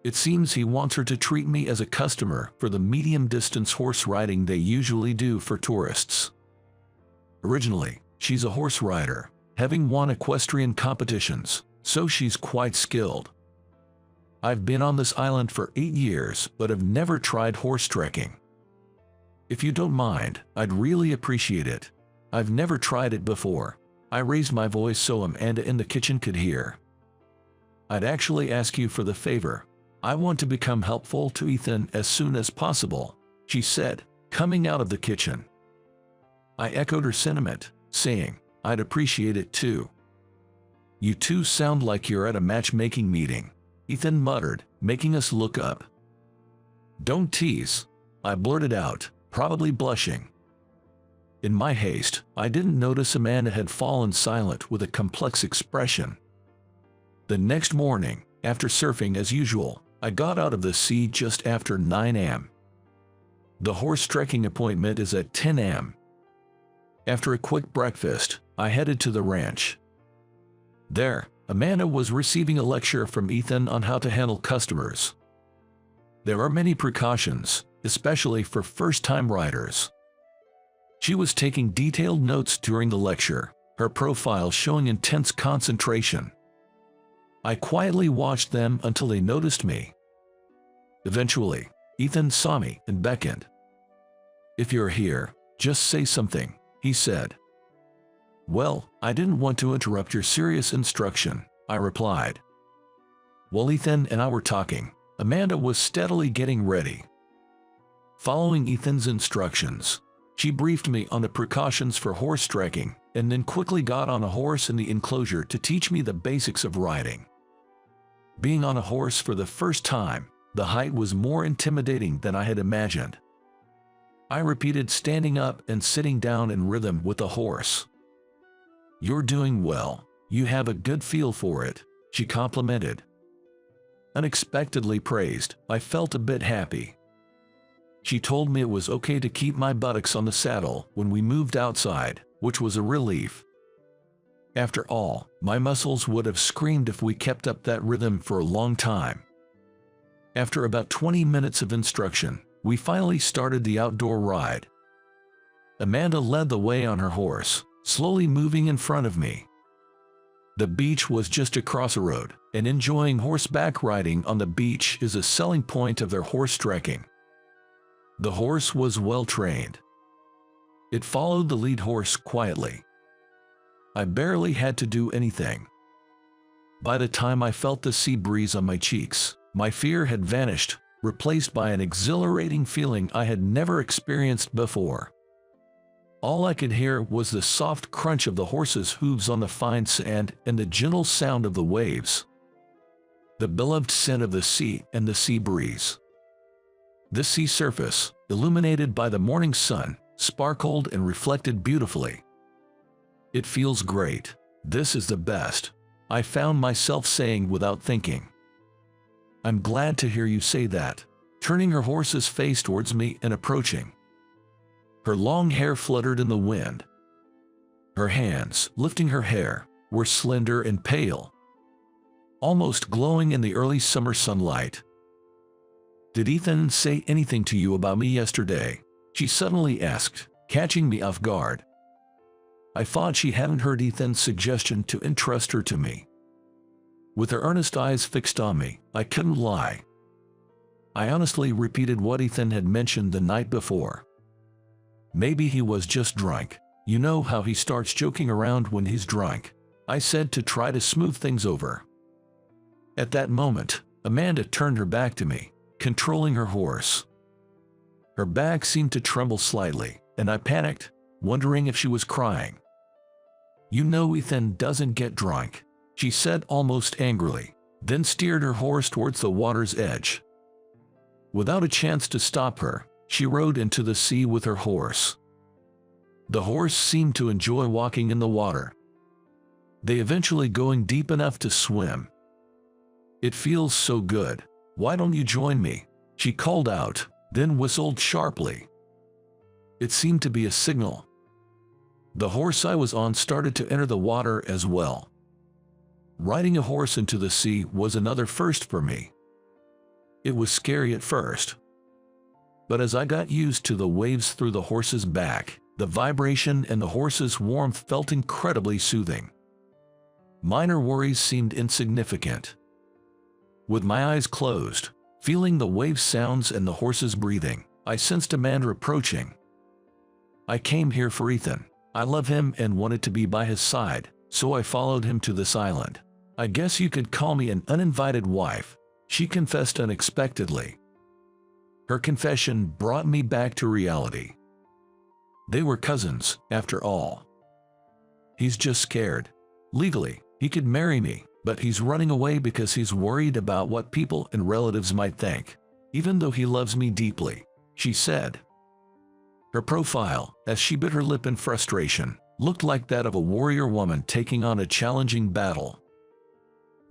It seems he wants her to treat me as a customer for the medium-distance horse riding they usually do for tourists. Originally, she's a horse rider, having won equestrian competitions, so she's quite skilled. I've been on this island for 8 years, but have never tried horse trekking. If you don't mind, I'd really appreciate it. I've never tried it before. I raised my voice so Amanda in the kitchen could hear. I'd actually ask you for the favor. I want to become helpful to Ethan as soon as possible, she said, coming out of the kitchen. I echoed her sentiment, saying, I'd appreciate it too. You two sound like you're at a matchmaking meeting, Ethan muttered, making us look up. Don't tease, I blurted out, probably blushing. In my haste, I didn't notice Amanda had fallen silent with a complex expression. The next morning, after surfing as usual, I got out of the sea just after 9 a.m. The horse trekking appointment is at 10 a.m. After a quick breakfast, I headed to the ranch. There, Amanda was receiving a lecture from Ethan on how to handle customers. There are many precautions, especially for first-time riders. She was taking detailed notes during the lecture, her profile showing intense concentration. I quietly watched them until they noticed me. Eventually, Ethan saw me and beckoned. If you're here, just say something, he said. Well, I didn't want to interrupt your serious instruction, I replied. While Ethan and I were talking, Amanda was steadily getting ready. Following Ethan's instructions, she briefed me on the precautions for horse trekking and then quickly got on a horse in the enclosure to teach me the basics of riding. Being on a horse for the first time, the height was more intimidating than I had imagined. I repeated standing up and sitting down in rhythm with the horse. You're doing well. You have a good feel for it, she complimented. Unexpectedly praised, I felt a bit happy. She told me it was okay to keep my buttocks on the saddle when we moved outside, which was a relief. After all, my muscles would have screamed if we kept up that rhythm for a long time. After about 20 minutes of instruction, we finally started the outdoor ride. Amanda led the way on her horse, slowly moving in front of me. The beach was just across a road, and enjoying horseback riding on the beach is a selling point of their horse trekking. The horse was well trained. It followed the lead horse quietly. I barely had to do anything. By the time I felt the sea breeze on my cheeks, my fear had vanished, replaced by an exhilarating feeling I had never experienced before. All I could hear was the soft crunch of the horse's hooves on the fine sand and the gentle sound of the waves. The beloved scent of the sea and the sea breeze. The sea surface, illuminated by the morning sun, sparkled and reflected beautifully. It feels great. This is the best, I found myself saying without thinking. I'm glad to hear you say that, turning her horse's face towards me and approaching. Her long hair fluttered in the wind. Her hands, lifting her hair, were slender and pale, almost glowing in the early summer sunlight. Did Ethan say anything to you about me yesterday? She suddenly asked, catching me off guard. I thought she hadn't heard Ethan's suggestion to entrust her to me. With her earnest eyes fixed on me, I couldn't lie. I honestly repeated what Ethan had mentioned the night before. Maybe he was just drunk. You know how he starts joking around when he's drunk, I said to try to smooth things over. At that moment, Amanda turned her back to me, controlling her horse. Her back seemed to tremble slightly, and I panicked, wondering if she was crying. You know Ethan doesn't get drunk, she said almost angrily, then steered her horse towards the water's edge. Without a chance to stop her, she rode into the sea with her horse. The horse seemed to enjoy walking in the water. They eventually going deep enough to swim. It feels so good. Why don't you join me? She called out, then whistled sharply. It seemed to be a signal. The horse I was on started to enter the water as well. Riding a horse into the sea was another first for me. It was scary at first, but as I got used to the waves through the horse's back, the vibration and the horse's warmth felt incredibly soothing. Minor worries seemed insignificant. With my eyes closed, feeling the wave sounds and the horse's breathing, I sensed Amanda approaching. I came here for Ethan. I love him and wanted to be by his side, so I followed him to this island. I guess you could call me an uninvited wife, she confessed unexpectedly. Her confession brought me back to reality. They were cousins, after all. He's just scared. Legally, he could marry me, but he's running away because he's worried about what people and relatives might think, even though he loves me deeply, she said. Her profile, as she bit her lip in frustration, looked like that of a warrior woman taking on a challenging battle.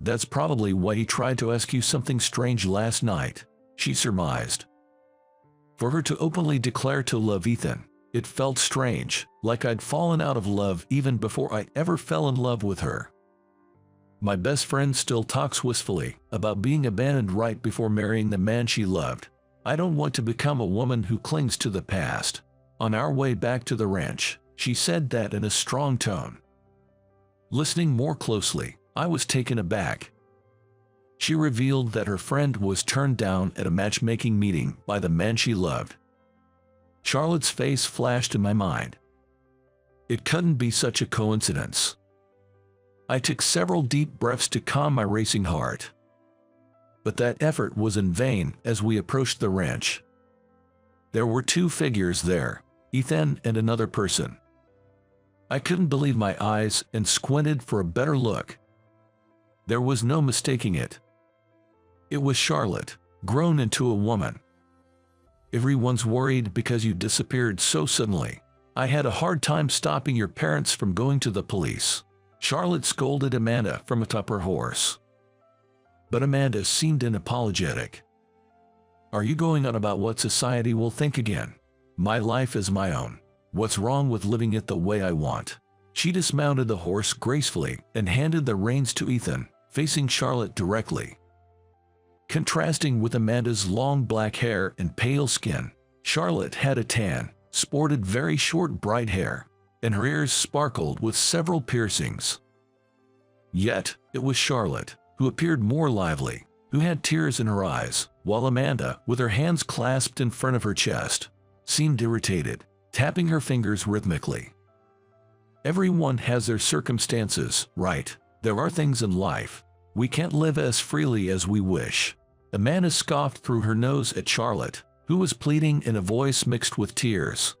That's probably why he tried to ask you something strange last night, she surmised. For her to openly declare to love Ethan, it felt strange, like I'd fallen out of love even before I ever fell in love with her. My best friend still talks wistfully about being abandoned right before marrying the man she loved. I don't want to become a woman who clings to the past. On our way back to the ranch, she said that in a strong tone. Listening more closely, I was taken aback. She revealed that her friend was turned down at a matchmaking meeting by the man she loved. Charlotte's face flashed in my mind. It couldn't be such a coincidence. I took several deep breaths to calm my racing heart. But that effort was in vain as we approached the ranch. There were two figures there, Ethan and another person. I couldn't believe my eyes and squinted for a better look. There was no mistaking it. It was Charlotte, grown into a woman. Everyone's worried because you disappeared so suddenly. I had a hard time stopping your parents from going to the police. Charlotte scolded Amanda from atop her horse. But Amanda seemed unapologetic. Are you going on about what society will think again? My life is my own. What's wrong with living it the way I want? She dismounted the horse gracefully and handed the reins to Ethan, facing Charlotte directly. Contrasting with Amanda's long black hair and pale skin, Charlotte had a tan, sported very short bright hair, and her ears sparkled with several piercings. Yet, it was Charlotte, who appeared more lively, who had tears in her eyes, while Amanda, with her hands clasped in front of her chest, seemed irritated, tapping her fingers rhythmically. Everyone has their circumstances, right? There are things in life. We can't live as freely as we wish. Amanda scoffed through her nose at Charlotte, who was pleading in a voice mixed with tears.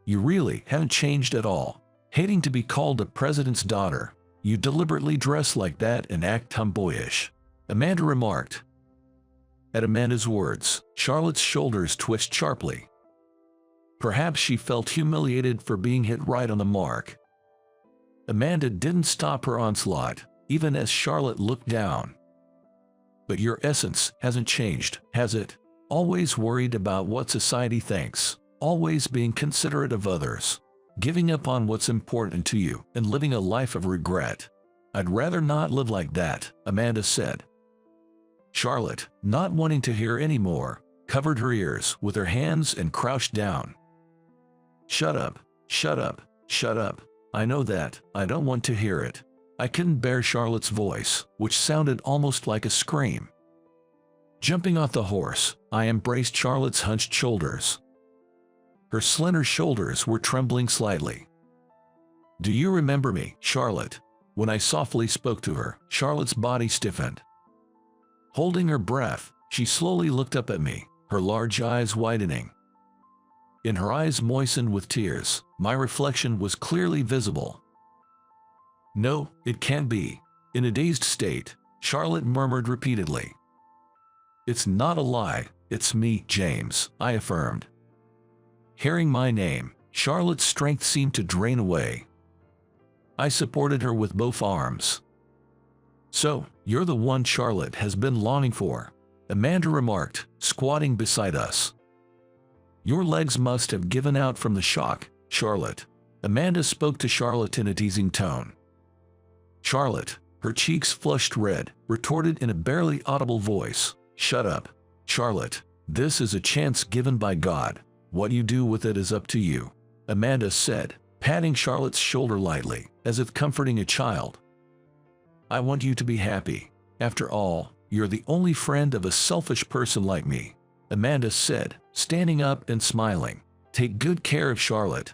You really haven't changed at all. Hating to be called a president's daughter, you deliberately dress like that and act tomboyish, Amanda remarked. At Amanda's words, Charlotte's shoulders twitched sharply. Perhaps she felt humiliated for being hit right on the mark. Amanda didn't stop her onslaught, even as Charlotte looked down. But your essence hasn't changed, has it? Always worried about what society thinks, always being considerate of others, giving up on what's important to you, and living a life of regret. I'd rather not live like that, Amanda said. Charlotte, not wanting to hear any more, covered her ears with her hands and crouched down. Shut up, shut up, shut up. I know that, I don't want to hear it. I couldn't bear Charlotte's voice, which sounded almost like a scream. Jumping off the horse, I embraced Charlotte's hunched shoulders. Her slender shoulders were trembling slightly. Do you remember me, Charlotte? When I softly spoke to her, Charlotte's body stiffened. Holding her breath, she slowly looked up at me, her large eyes widening. In her eyes moistened with tears, my reflection was clearly visible. No, it can't be. In a dazed state, Charlotte murmured repeatedly. It's not a lie, it's me, James, I affirmed. Hearing my name, Charlotte's strength seemed to drain away. I supported her with both arms. So, you're the one Charlotte has been longing for, Amanda remarked, squatting beside us. Your legs must have given out from the shock, Charlotte. Amanda spoke to Charlotte in a teasing tone. Charlotte, her cheeks flushed red, retorted in a barely audible voice, Shut up, Charlotte. This is a chance given by God. What you do with it is up to you, Amanda said, patting Charlotte's shoulder lightly, as if comforting a child. I want you to be happy. After all, you're the only friend of a selfish person like me, Amanda said, standing up and smiling. Take good care of Charlotte.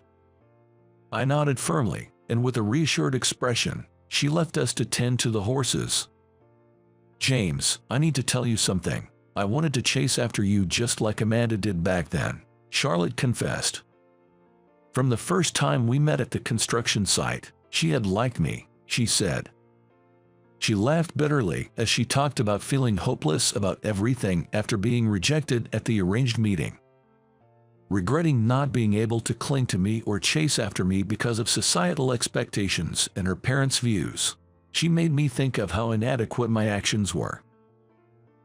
I nodded firmly, and with a reassured expression, she left us to tend to the horses. James, I need to tell you something. I wanted to chase after you just like Amanda did back then, Charlotte confessed. From the first time we met at the construction site, she had liked me, she said. She laughed bitterly as she talked about feeling hopeless about everything after being rejected at the arranged meeting. Regretting not being able to cling to me or chase after me because of societal expectations and her parents' views. She made me think of how inadequate my actions were.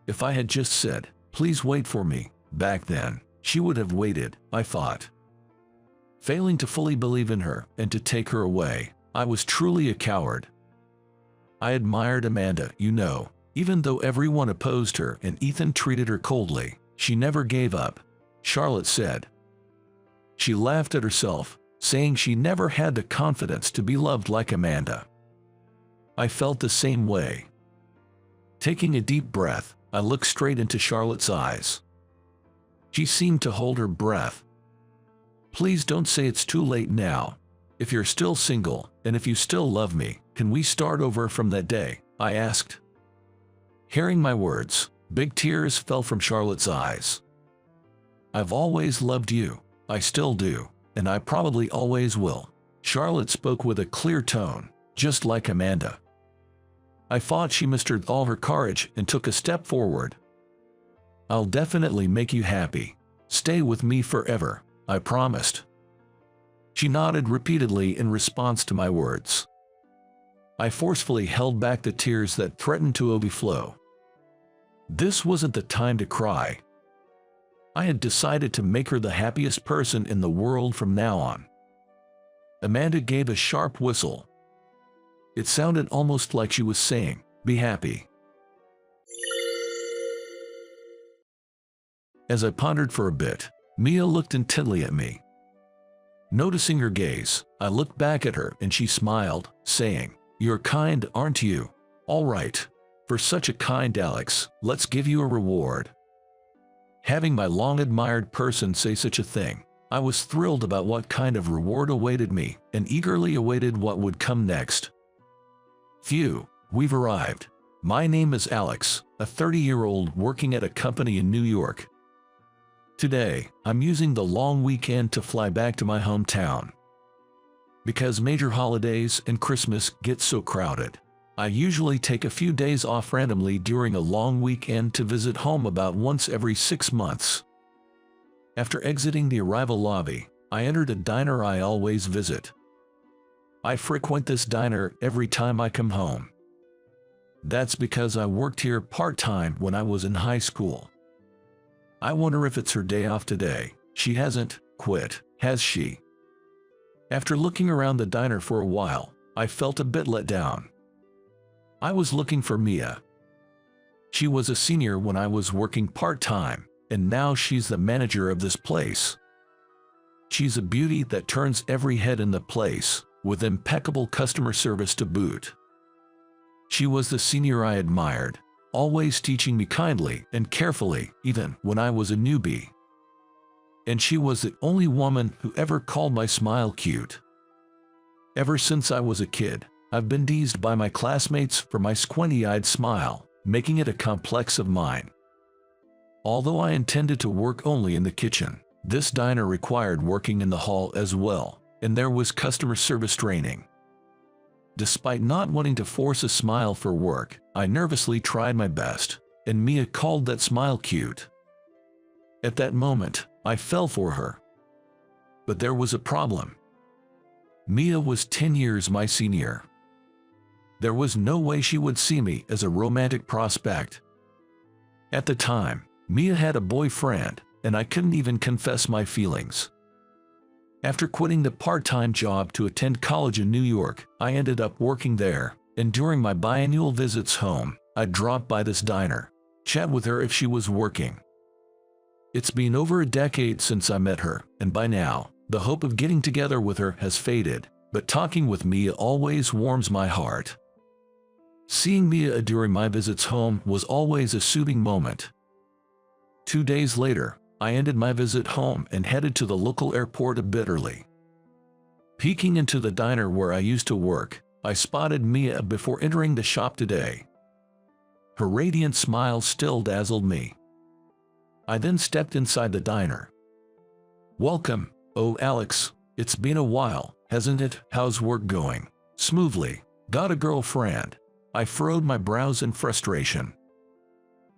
If I had just said, "Please wait for me," back then, she would have waited, I thought. Failing to fully believe in her and to take her away, I was truly a coward. I admired Amanda, you know, even though everyone opposed her and Ethan treated her coldly, she never gave up, Charlotte said. She laughed at herself, saying she never had the confidence to be loved like Amanda. I felt the same way. Taking a deep breath, I looked straight into Charlotte's eyes. She seemed to hold her breath. Please don't say it's too late now. If you're still single, and if you still love me, can we start over from that day? I asked. Hearing my words, big tears fell from Charlotte's eyes. I've always loved you. I still do, and I probably always will. Charlotte spoke with a clear tone, just like Amanda. I thought she mustered all her courage and took a step forward. I'll definitely make you happy. Stay with me forever, I promised. She nodded repeatedly in response to my words. I forcefully held back the tears that threatened to overflow. This wasn't the time to cry. I had decided to make her the happiest person in the world from now on. Amanda gave a sharp whistle. It sounded almost like she was saying, "Be happy." As I pondered for a bit, Mia looked intently at me. Noticing her gaze, I looked back at her and she smiled, saying, "You're kind, aren't you? All right. For such a kind Alex, let's give you a reward." Having my long-admired person say such a thing, I was thrilled about what kind of reward awaited me and eagerly awaited what would come next. Phew, we've arrived. My name is Alex, a 30-year-old working at a company in New York. Today, I'm using the long weekend to fly back to my hometown. Because major holidays and Christmas get so crowded, I usually take a few days off randomly during a long weekend to visit home about once every 6 months. After exiting the arrival lobby, I entered a diner I always visit. I frequent this diner every time I come home. That's because I worked here part-time when I was in high school. I wonder if it's her day off today. She hasn't quit, has she? After looking around the diner for a while, I felt a bit let down. I was looking for Mia. She was a senior when I was working part-time, and now she's the manager of this place. She's a beauty that turns every head in the place, with impeccable customer service to boot. She was the senior I admired, always teaching me kindly and carefully, even when I was a newbie. And she was the only woman who ever called my smile cute. Ever since I was a kid, I've been teased by my classmates for my squinty-eyed smile, making it a complex of mine. Although I intended to work only in the kitchen, this diner required working in the hall as well, and there was customer service training. Despite not wanting to force a smile for work, I nervously tried my best, and Mia called that smile cute. At that moment, I fell for her. But there was a problem. Mia was 10 years my senior. There was no way she would see me as a romantic prospect. At the time, Mia had a boyfriend, and I couldn't even confess my feelings. After quitting the part-time job to attend college in New York, I ended up working there, and during my biannual visits home, I dropped by this diner. chat with her if she was working. It's been over a decade since I met her, and by now, the hope of getting together with her has faded, but talking with Mia always warms my heart. Seeing Mia during my visits home was always a soothing moment. 2 days later, I ended my visit home and headed to the local airport a bit early. Peeking into the diner where I used to work, I spotted Mia before entering the shop today. Her radiant smile still dazzled me. I then stepped inside the diner. "Welcome, oh Alex, it's been a while, hasn't it? How's work going?" "Smoothly. Got a girlfriend." I furrowed my brows in frustration.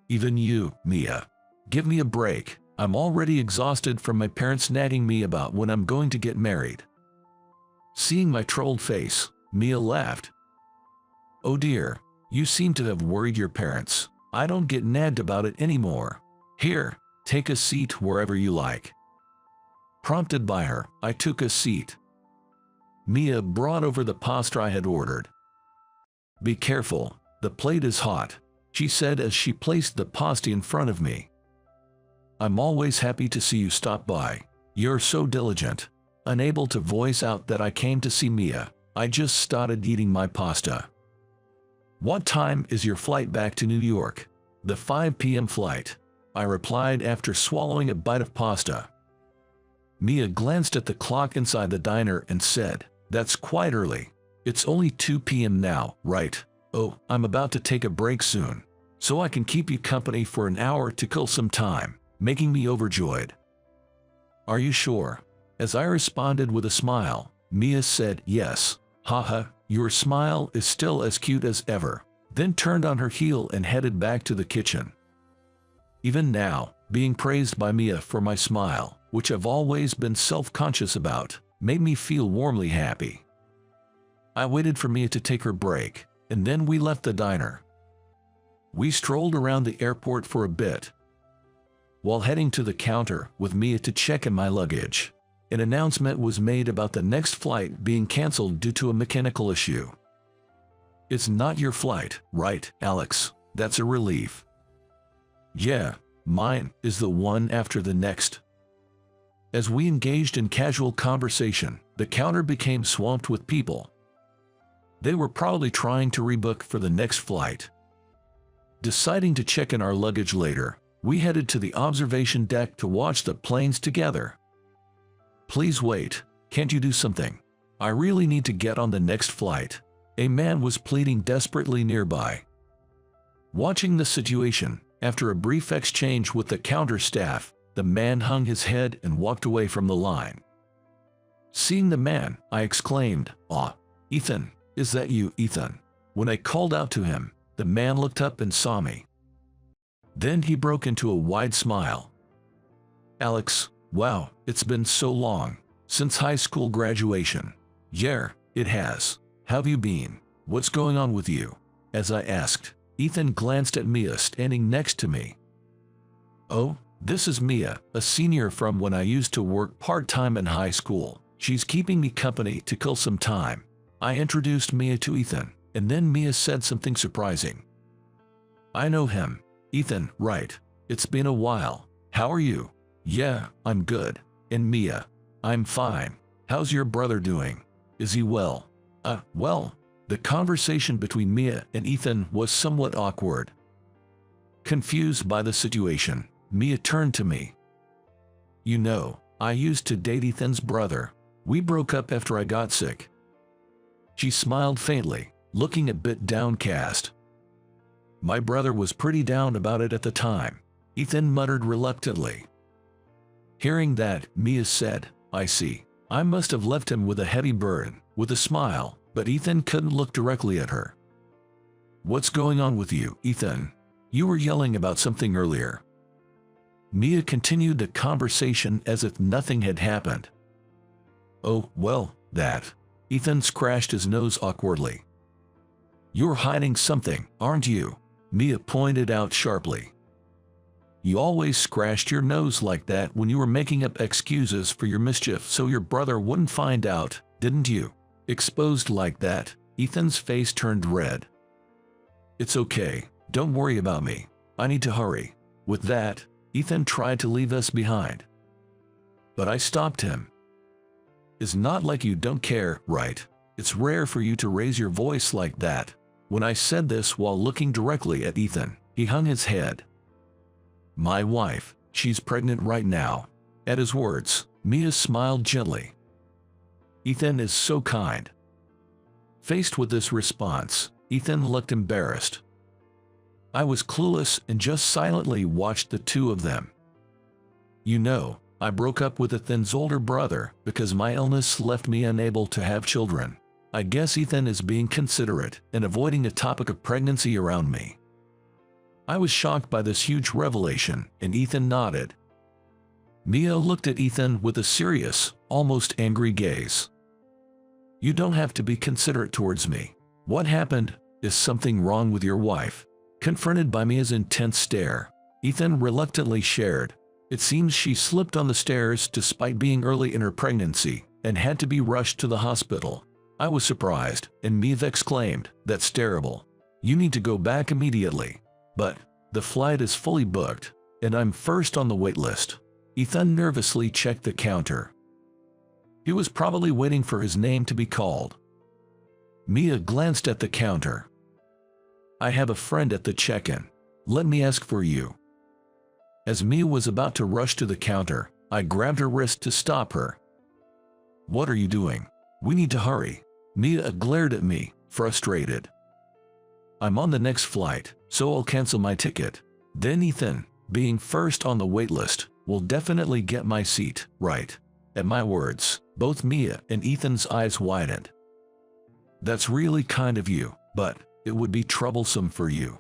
"Even you, Mia. Give me a break. I'm already exhausted from my parents nagging me about when I'm going to get married." Seeing my trolled face, Mia laughed. "Oh dear, you seem to have worried your parents. I don't get nagged about it anymore. Here, take a seat wherever you like." Prompted by her, I took a seat. Mia brought over the pasta I had ordered. "Be careful, the plate is hot," she said as she placed the pasta in front of me. "I'm always happy to see you stop by. You're so diligent." Unable to voice out that I came to see Mia, I just started eating my pasta. "What time is your flight back to New York?" "The 5 p.m. flight," I replied after swallowing a bite of pasta. Mia glanced at the clock inside the diner and said, "That's quite early. It's only 2 p.m. now, right? Oh, I'm about to take a break soon, so I can keep you company for an hour to kill some time," making me overjoyed. "Are you sure?" As I responded with a smile, Mia said, "Yes. Haha, your smile is still as cute as ever," then turned on her heel and headed back to the kitchen. Even now, being praised by Mia for my smile, which I've always been self-conscious about, made me feel warmly happy. I waited for Mia to take her break, and then we left the diner. We strolled around the airport for a bit. While heading to the counter with Mia to check in my luggage, an announcement was made about the next flight being cancelled due to a mechanical issue. "It's not your flight, right, Alex? That's a relief." "Yeah, mine is the one after the next." As we engaged in casual conversation, the counter became swamped with people. They were probably trying to rebook for the next flight. Deciding to check in our luggage later, we headed to the observation deck to watch the planes together. "Please wait, can't you do something? I really need to get on the next flight," a man was pleading desperately nearby. Watching the situation, after a brief exchange with the counter staff, the man hung his head and walked away from the line. Seeing the man, I exclaimed, "Aw, Ethan, is that you, Ethan?" When I called out to him, the man looked up and saw me. Then he broke into a wide smile. "Alex, wow, it's been so long, since high school graduation." "Yeah, it has. How've you been? What's going on with you?" As I asked, Ethan glanced at Mia standing next to me. "Oh, this is Mia, a senior from when I used to work part-time in high school. She's keeping me company to kill some time." I introduced Mia to Ethan, and then Mia said something surprising. "I know him. Ethan, right. It's been a while. How are you?" "Yeah, I'm good." "And Mia?" "I'm fine. How's your brother doing? Is he well?" Well." The conversation between Mia and Ethan was somewhat awkward. Confused by the situation, Mia turned to me. "You know, I used to date Ethan's brother. We broke up after I got sick." She smiled faintly, looking a bit downcast. "My brother was pretty down about it at the time," Ethan muttered reluctantly. Hearing that, Mia said, "I see. I must have left him with a heavy burden," with a smile, but Ethan couldn't look directly at her. "What's going on with you, Ethan? You were yelling about something earlier." Mia continued the conversation as if nothing had happened. "Oh, well, that." Ethan scratched his nose awkwardly. "You're hiding something, aren't you?" Mia pointed out sharply. "You always scratched your nose like that when you were making up excuses for your mischief so your brother wouldn't find out, didn't you?" Exposed like that, Ethan's face turned red. "It's okay, don't worry about me. I need to hurry." With that, Ethan tried to leave us behind. But I stopped him. "It's not like you don't care, right? It's rare for you to raise your voice like that." When I said this while looking directly at Ethan, he hung his head. "My wife, she's pregnant right now." At his words, Mia smiled gently. "Ethan is so kind." Faced with this response, Ethan looked embarrassed. I was clueless and just silently watched the two of them. "You know, I broke up with Ethan's older brother because my illness left me unable to have children. I guess Ethan is being considerate and avoiding a topic of pregnancy around me." I was shocked by this huge revelation, and Ethan nodded. Mia looked at Ethan with a serious, almost angry gaze. "You don't have to be considerate towards me. What happened? Is something wrong with your wife?" Confronted by Mia's intense stare, Ethan reluctantly shared. "It seems she slipped on the stairs despite being early in her pregnancy and had to be rushed to the hospital." I was surprised, and Mia exclaimed, "That's terrible. You need to go back immediately." "But the flight is fully booked, and I'm first on the wait list." Ethan nervously checked the counter. He was probably waiting for his name to be called. Mia glanced at the counter. "I have a friend at the check-in. Let me ask for you." As Mia was about to rush to the counter, I grabbed her wrist to stop her. "What are you doing? We need to hurry." Mia glared at me, frustrated. "I'm on the next flight, so I'll cancel my ticket. Then Ethan, being first on the waitlist, will definitely get my seat, right?" At my words, both Mia and Ethan's eyes widened. "That's really kind of you, but it would be troublesome for you."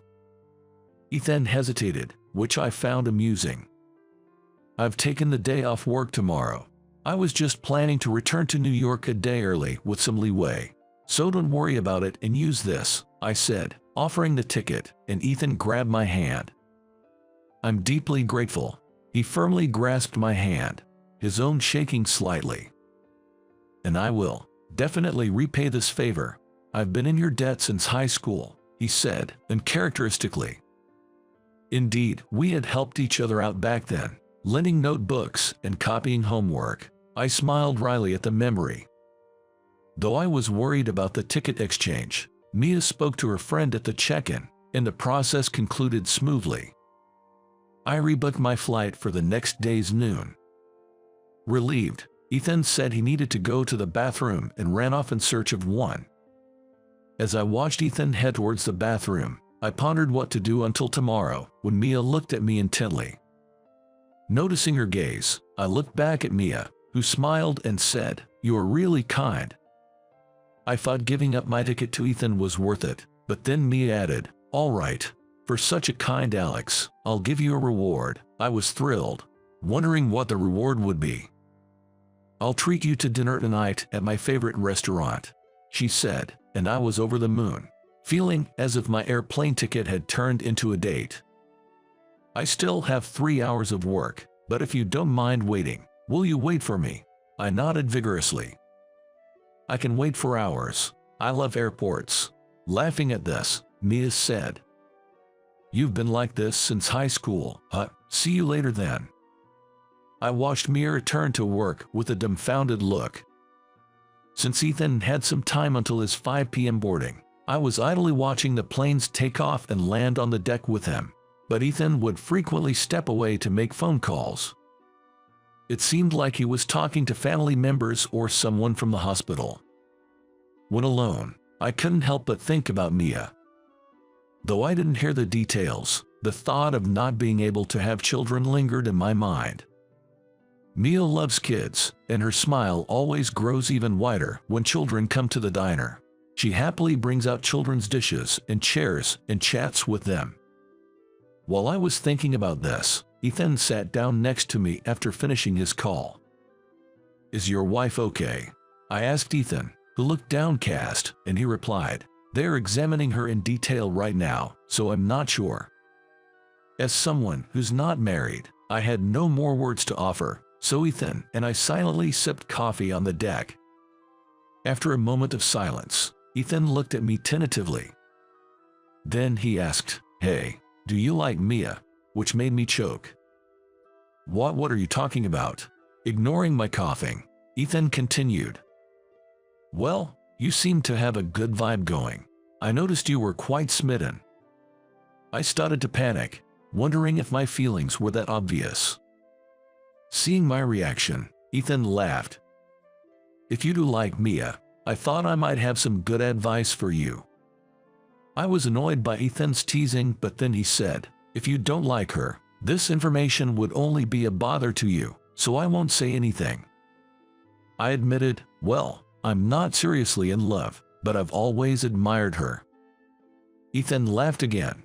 Ethan hesitated, which I found amusing. "I've taken the day off work tomorrow. I was just planning to return to New York a day early with some leeway. So don't worry about it and use this," I said, offering the ticket, and Ethan grabbed my hand. "I'm deeply grateful." He firmly grasped my hand, his own shaking slightly. "And I will definitely repay this favor. I've been in your debt since high school," he said, uncharacteristically. Indeed, we had helped each other out back then, lending notebooks and copying homework. I smiled wryly at the memory. Though I was worried about the ticket exchange, Mia spoke to her friend at the check-in, and the process concluded smoothly. I rebooked my flight for the next day's noon. Relieved, Ethan said he needed to go to the bathroom and ran off in search of one. As I watched Ethan head towards the bathroom, I pondered what to do until tomorrow when Mia looked at me intently. Noticing her gaze, I looked back at Mia, who smiled and said, "You are really kind." I thought giving up my ticket to Ethan was worth it, but then Mia added, "All right, for such a kind Alex, I'll give you a reward." I was thrilled, wondering what the reward would be. "I'll treat you to dinner tonight at my favorite restaurant," she said, and I was over the moon, feeling as if my airplane ticket had turned into a date. "I still have 3 hours of work, but if you don't mind waiting, will you wait for me?" I nodded vigorously. "I can wait for hours. I love airports." Laughing at this, Mia said, "You've been like this since high school, huh? See you later then." I watched Mia return to work with a dumbfounded look. Since Ethan had some time until his 5 p.m. boarding, I was idly watching the planes take off and land on the deck with him. But Ethan would frequently step away to make phone calls. It seemed like he was talking to family members or someone from the hospital. When alone, I couldn't help but think about Mia. Though I didn't hear the details, the thought of not being able to have children lingered in my mind. Mia loves kids, and her smile always grows even wider when children come to the diner. She happily brings out children's dishes and chairs and chats with them. While I was thinking about this, Ethan sat down next to me after finishing his call. "Is your wife okay?" I asked Ethan, who looked downcast, and he replied, "They're examining her in detail right now, so I'm not sure." As someone who's not married, I had no more words to offer, so Ethan and I silently sipped coffee on the deck. After a moment of silence, Ethan looked at me tentatively. Then he asked, "Hey, "Do you like Mia?" which made me choke. What are you talking about?" Ignoring my coughing, Ethan continued. "Well, you seem to have a good vibe going. I noticed you were quite smitten." I started to panic, wondering if my feelings were that obvious. Seeing my reaction, Ethan laughed. "If you do like Mia, I thought I might have some good advice for you." I was annoyed by Ethan's teasing, but then he said, "If you don't like her, this information would only be a bother to you, so I won't say anything." I admitted, "Well, I'm not seriously in love, but I've always admired her." Ethan laughed again.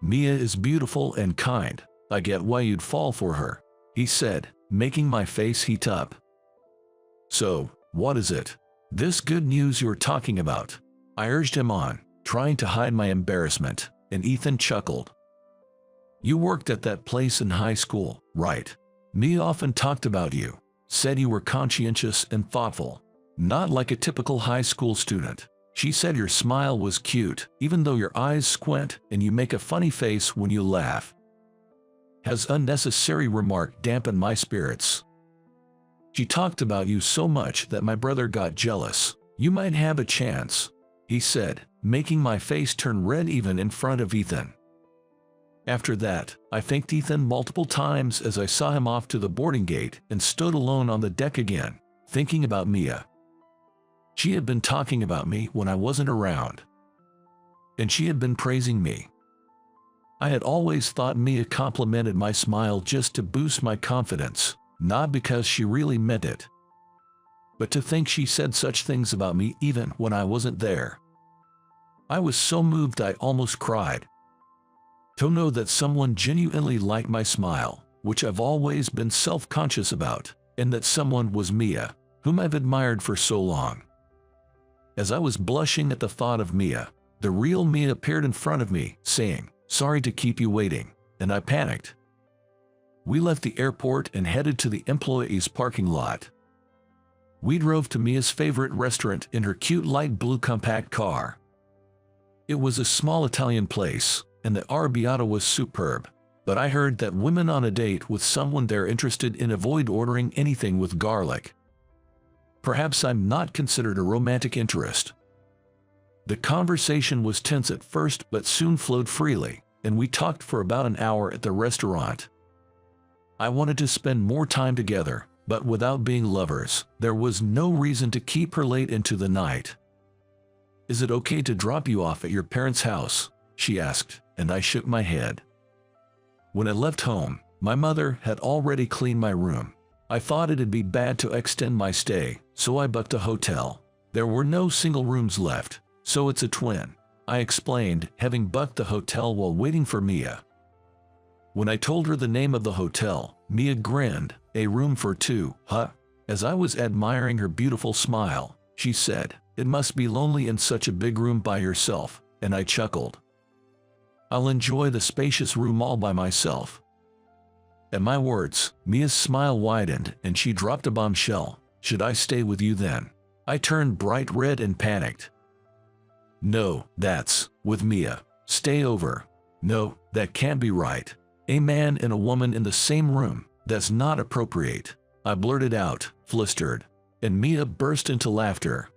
"Mia is beautiful and kind. I get why you'd fall for her," he said, making my face heat up. "So, what is it? This good news you're talking about?" I urged him on, trying to hide my embarrassment, and Ethan chuckled. "You worked at that place in high school, right? Mia often talked about you, said you were conscientious and thoughtful. Not like a typical high school student. She said your smile was cute, even though your eyes squint and you make a funny face when you laugh." His unnecessary remark dampened my spirits. "She talked about you so much that my brother got jealous. You might have a chance," he said, making my face turn red even in front of Ethan. After that, I thanked Ethan multiple times as I saw him off to the boarding gate and stood alone on the deck again, thinking about Mia. She had been talking about me when I wasn't around. And she had been praising me. I had always thought Mia complimented my smile just to boost my confidence, not because she really meant it. But to think she said such things about me even when I wasn't there. I was so moved I almost cried. To know that someone genuinely liked my smile, which I've always been self-conscious about, and that someone was Mia, whom I've admired for so long. As I was blushing at the thought of Mia, the real Mia appeared in front of me, saying, "Sorry to keep you waiting," and I panicked. We left the airport and headed to the employees' parking lot. We drove to Mia's favorite restaurant in her cute light blue compact car. It was a small Italian place, and the arrabbiata was superb, but I heard that women on a date with someone they're interested in avoid ordering anything with garlic. Perhaps I'm not considered a romantic interest. The conversation was tense at first but soon flowed freely, and we talked for about an hour at the restaurant. I wanted to spend more time together, but without being lovers, there was no reason to keep her late into the night. "Is it okay to drop you off at your parents' house?" she asked, and I shook my head. When I left home, my mother had already cleaned my room. I thought it'd be bad to extend my stay, so I booked a hotel. There were no single rooms left, so it's a twin, I explained, having booked the hotel while waiting for Mia. When I told her the name of the hotel, Mia grinned. "A room for two, huh?" As I was admiring her beautiful smile, she said, "It must be lonely in such a big room by yourself," and I chuckled. "I'll enjoy the spacious room all by myself." At my words, Mia's smile widened and she dropped a bombshell. "Should I stay with you then?" I turned bright red and panicked. "No, that's with Mia. Stay over." "No, that can't be right. A man and a woman in the same room. That's not appropriate," I blurted out, flustered, and Mia burst into laughter.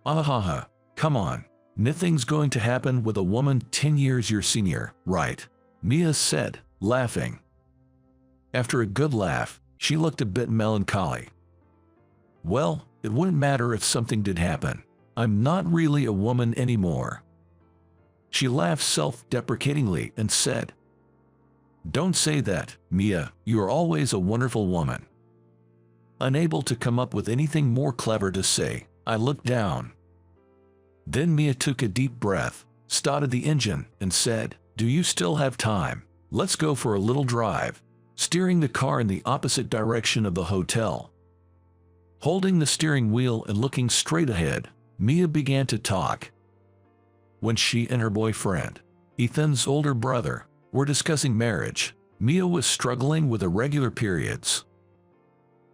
"Ah ha ha, come on. Nothing's going to happen with a woman 10 years your senior, right?" Mia said, laughing. After a good laugh, she looked a bit melancholy. "Well, it wouldn't matter if something did happen. I'm not really a woman anymore." She laughed self-deprecatingly and said, "Don't say that, Mia, you are always a wonderful woman." Unable to come up with anything more clever to say, I looked down. Then Mia took a deep breath, started the engine, and said, "Do you still have time? Let's go for a little drive," steering the car in the opposite direction of the hotel. Holding the steering wheel and looking straight ahead, Mia began to talk. When she and her boyfriend, Ethan's older brother, were discussing marriage, Mia was struggling with irregular periods.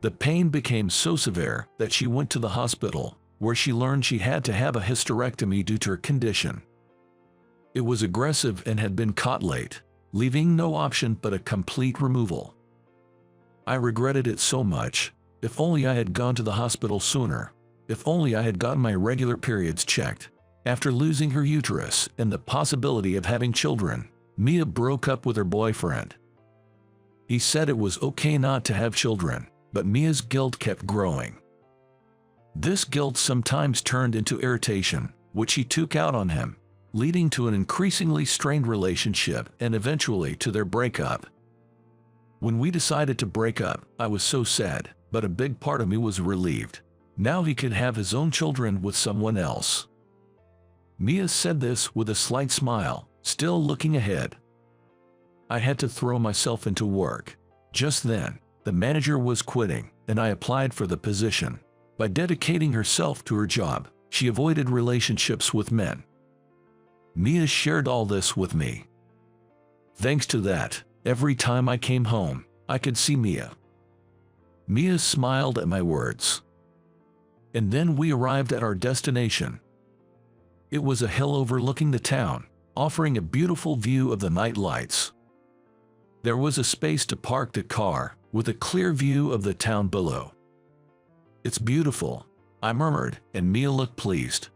The pain became so severe that she went to the hospital, where she learned she had to have a hysterectomy due to her condition. It was aggressive and had been caught late, leaving no option but a complete removal. I regretted it so much. If only I had gone to the hospital sooner. If only I had gotten my regular periods checked. After losing her uterus and the possibility of having children, Mia broke up with her boyfriend. He said it was okay not to have children, but Mia's guilt kept growing. This guilt sometimes turned into irritation, which she took out on him, leading to an increasingly strained relationship and eventually to their breakup. When we decided to break up, I was so sad, but a big part of me was relieved. Now he could have his own children with someone else. Mia said this with a slight smile, still looking ahead. I had to throw myself into work. Just then, the manager was quitting, and I applied for the position. By dedicating herself to her job, she avoided relationships with men. Mia shared all this with me. Thanks to that, every time I came home, I could see Mia. Mia smiled at my words. And then we arrived at our destination. It was a hill overlooking the town, offering a beautiful view of the night lights. There was a space to park the car, with a clear view of the town below. It's beautiful, I murmured, and Mia looked pleased.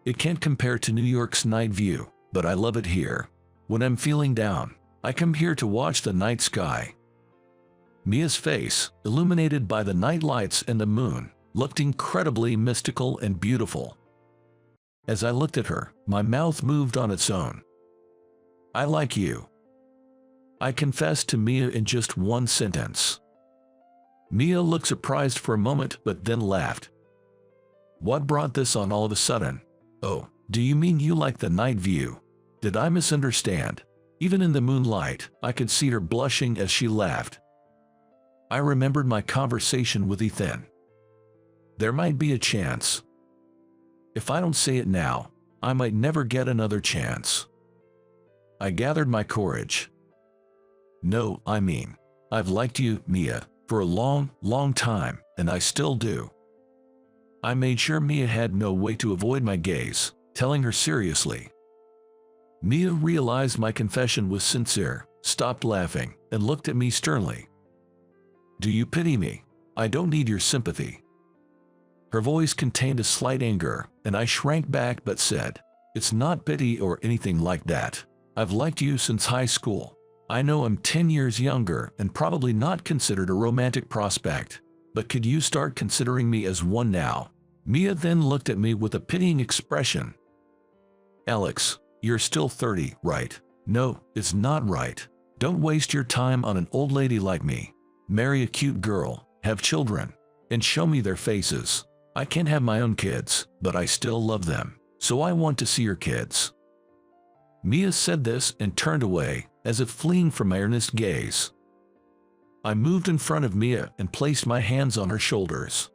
It can't compare to New York's night view, but I love it here. When I'm feeling down, I come here to watch the night sky. Mia's face, illuminated by the night lights and the moon, looked incredibly mystical and beautiful. As I looked at her, my mouth moved on its own. I like you, I confessed to Mia in just one sentence. Mia looked surprised for a moment but then laughed. What brought this on all of a sudden? Oh, do you mean you like the night view? Did I misunderstand? Even in the moonlight, I could see her blushing as she laughed. I remembered my conversation with Ethan. There might be a chance. If I don't say it now, I might never get another chance. I gathered my courage. No, I mean, I've liked you, Mia, for a long, long time, and I still do. I made sure Mia had no way to avoid my gaze, telling her seriously. Mia realized my confession was sincere, stopped laughing, and looked at me sternly. Do you pity me? I don't need your sympathy. Her voice contained a slight anger, and I shrank back but said, It's not pity or anything like that. I've liked you since high school. I know I'm 10 years younger and probably not considered a romantic prospect, but could you start considering me as one now? Mia then looked at me with a pitying expression. Alex, you're still 30, right? No, it's not right. Don't waste your time on an old lady like me. Marry a cute girl, have children, and show me their faces. I can't have my own kids, but I still love them, so I want to see your kids. Mia said this and turned away, as if fleeing from my earnest gaze. I moved in front of Mia and placed my hands on her shoulders.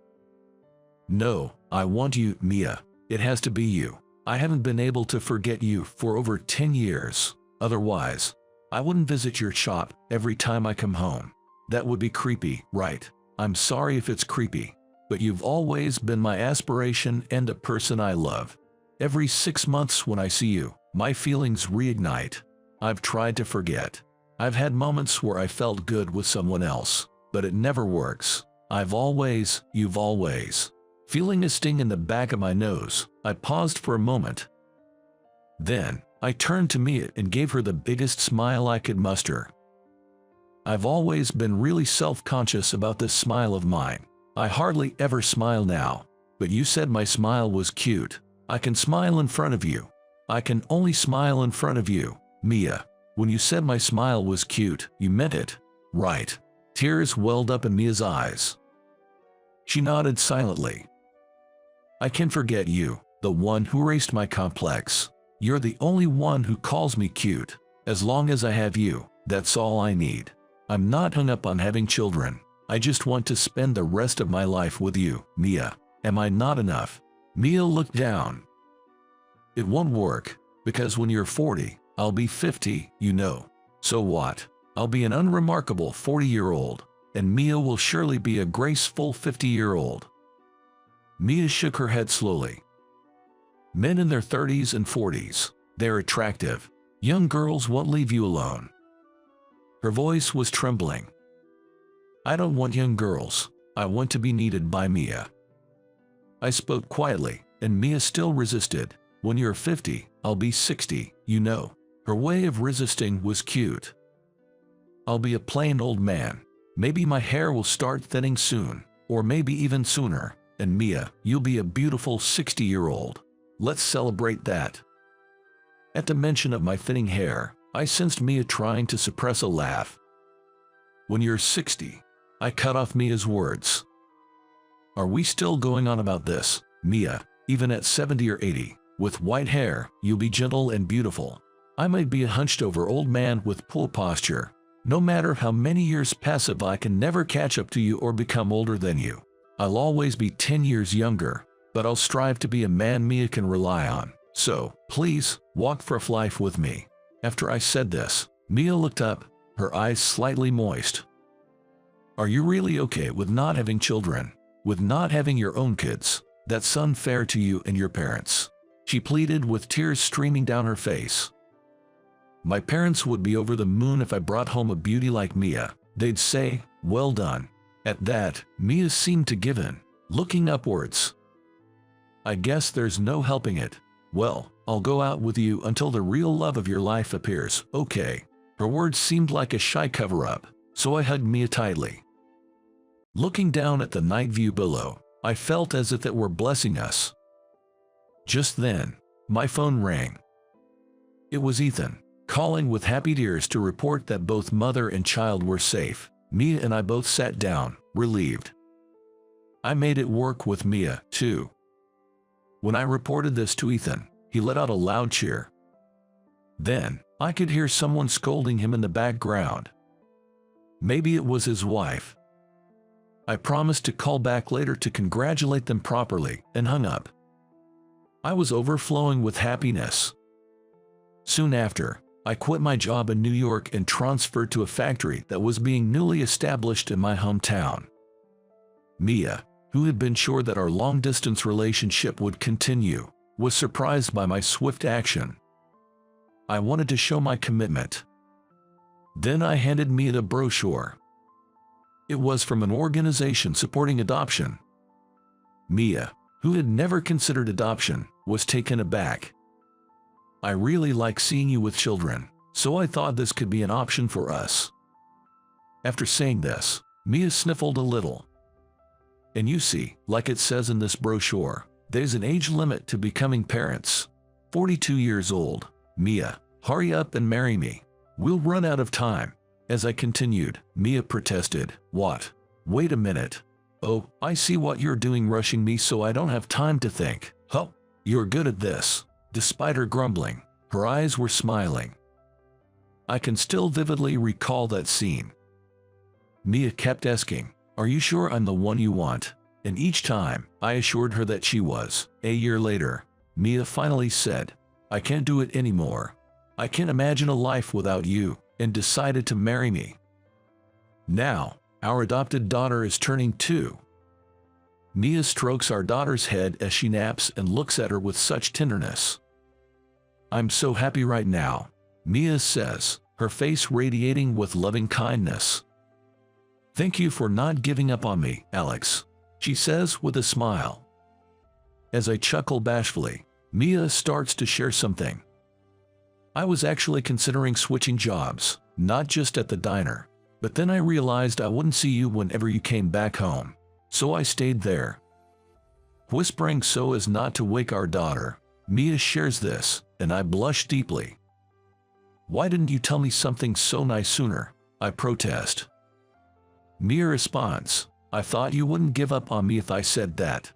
No, I want you, Mia. It has to be you. I haven't been able to forget you for over 10 years. Otherwise, I wouldn't visit your shop every time I come home. That would be creepy, right? I'm sorry if it's creepy, but you've always been my aspiration and a person I love. Every 6 months when I see you, my feelings reignite. I've tried to forget. I've had moments where I felt good with someone else, but it never works. You've always. Feeling a sting in the back of my nose, I paused for a moment. Then, I turned to Mia and gave her the biggest smile I could muster. I've always been really self-conscious about this smile of mine. I hardly ever smile now, but you said my smile was cute. I can smile in front of you. I can only smile in front of you, Mia. When you said my smile was cute, you meant it, right? Tears welled up in Mia's eyes. She nodded silently. I can forget you, the one who erased my complex. You're the only one who calls me cute. As long as I have you, that's all I need. I'm not hung up on having children. I just want to spend the rest of my life with you, Mia. Am I not enough? Mia looked down. It won't work, because when you're 40, I'll be 50, you know. So what? I'll be an unremarkable 40-year-old, and Mia will surely be a graceful 50-year-old. Mia shook her head slowly. Men in their 30s and 40s, They're attractive. Young girls won't leave you alone. Her voice was trembling. I don't want young girls. I want to be needed by Mia. I spoke quietly, and Mia still resisted. When you're 50, I'll be 60, you know. Her way of resisting was cute. I'll be a plain old man. Maybe my hair will start thinning soon, or maybe even sooner. And Mia, you'll be a beautiful 60-year-old. Let's celebrate that. At the mention of my thinning hair, I sensed Mia trying to suppress a laugh. When you're 60, I cut off Mia's words. Are we still going on about this, Mia? Even at 70 or 80, with white hair, you'll be gentle and beautiful. I might be a hunched-over old man with poor posture. No matter how many years pass, I can never catch up to you or become older than you. I'll always be 10 years younger, but I'll strive to be a man Mia can rely on. So, please, walk for life with me. After I said this, Mia looked up, her eyes slightly moist. Are you really okay with not having children? With not having your own kids? That's unfair to you and your parents. She pleaded with tears streaming down her face. My parents would be over the moon if I brought home a beauty like Mia. They'd say, well done. At that, Mia seemed to give in, looking upwards. I guess there's no helping it. Well, I'll go out with you until the real love of your life appears, okay? Her words seemed like a shy cover-up, so I hugged Mia tightly. Looking down at the night view below, I felt as if it were blessing us. Just then, my phone rang. It was Ethan, calling with happy tears to report that both mother and child were safe. Mia and I both sat down, relieved. I made it work with Mia, too. When I reported this to Ethan, he let out a loud cheer. Then, I could hear someone scolding him in the background. Maybe it was his wife. I promised to call back later to congratulate them properly, and hung up. I was overflowing with happiness. Soon after, I quit my job in New York and transferred to a factory that was being newly established in my hometown. Mia, who had been sure that our long-distance relationship would continue, was surprised by my swift action. I wanted to show my commitment. Then I handed Mia the brochure. It was from an organization supporting adoption. Mia, who had never considered adoption, was taken aback. I really like seeing you with children, so I thought this could be an option for us. After saying this, Mia sniffled a little. And you see, like it says in this brochure, there's an age limit to becoming parents. 42 years old. Mia, hurry up and marry me. We'll run out of time. As I continued, Mia protested. What? Wait a minute. Oh, I see what you're doing, rushing me so I don't have time to think. Oh, you're good at this. Despite her grumbling, her eyes were smiling. I can still vividly recall that scene. Mia kept asking, are you sure I'm the one you want? And each time, I assured her that she was. A year later, Mia finally said, I can't do it anymore. I can't imagine a life without you, and decided to marry me. Now, our adopted daughter is turning 2. Mia strokes our daughter's head as she naps and looks at her with such tenderness. I'm so happy right now, Mia says, her face radiating with loving kindness. Thank you for not giving up on me, Alex, she says with a smile. As I chuckle bashfully, Mia starts to share something. I was actually considering switching jobs, not just at the diner, but then I realized I wouldn't see you whenever you came back home, so I stayed there. Whispering so as not to wake our daughter, Mia shares this, and I blush deeply. Why didn't you tell me something so nice sooner? I protest. Mia responds, I thought you wouldn't give up on me if I said that.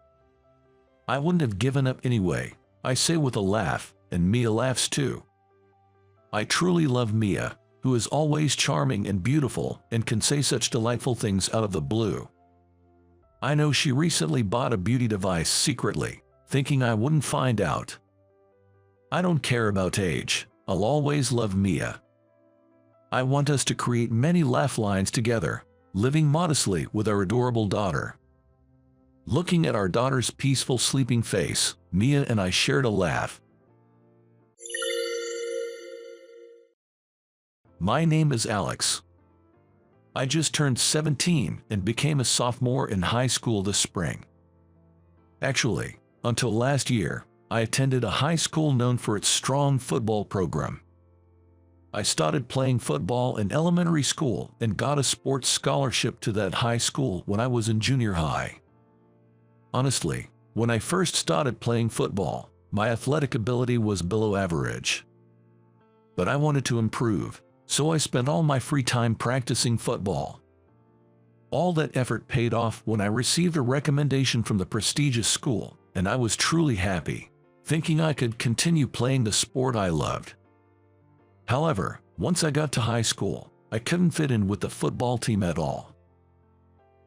I wouldn't have given up anyway, I say with a laugh, and Mia laughs too. I truly love Mia, who is always charming and beautiful and can say such delightful things out of the blue. I know she recently bought a beauty device secretly, thinking I wouldn't find out. I don't care about age, I'll always love Mia. I want us to create many laugh lines together, living modestly with our adorable daughter. Looking at our daughter's peaceful sleeping face, Mia and I shared a laugh. My name is Alex. I just turned 17 and became a sophomore in high school this spring. Actually, until last year, I attended a high school known for its strong football program. I started playing football in elementary school and got a sports scholarship to that high school when I was in junior high. Honestly, when I first started playing football, my athletic ability was below average. But I wanted to improve, so I spent all my free time practicing football. All that effort paid off when I received a recommendation from the prestigious school, and I was truly happy, thinking I could continue playing the sport I loved. However, once I got to high school, I couldn't fit in with the football team at all.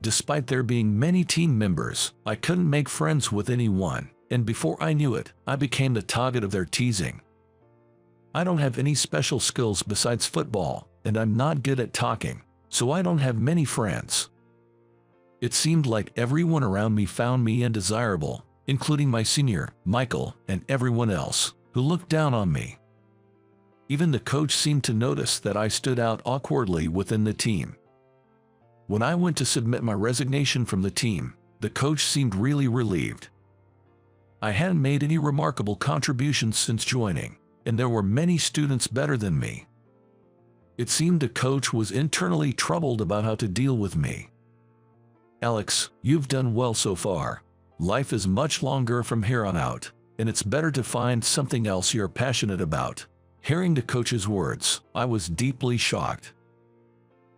Despite there being many team members, I couldn't make friends with anyone, and before I knew it, I became the target of their teasing. I don't have any special skills besides football, and I'm not good at talking, so I don't have many friends. It seemed like everyone around me found me undesirable, including my senior, Michael, and everyone else, who looked down on me. Even the coach seemed to notice that I stood out awkwardly within the team. When I went to submit my resignation from the team, the coach seemed really relieved. I hadn't made any remarkable contributions since joining, and there were many students better than me. It seemed the coach was internally troubled about how to deal with me. Alex, you've done well so far. Life is much longer from here on out, and it's better to find something else you're passionate about. Hearing the coach's words, I was deeply shocked.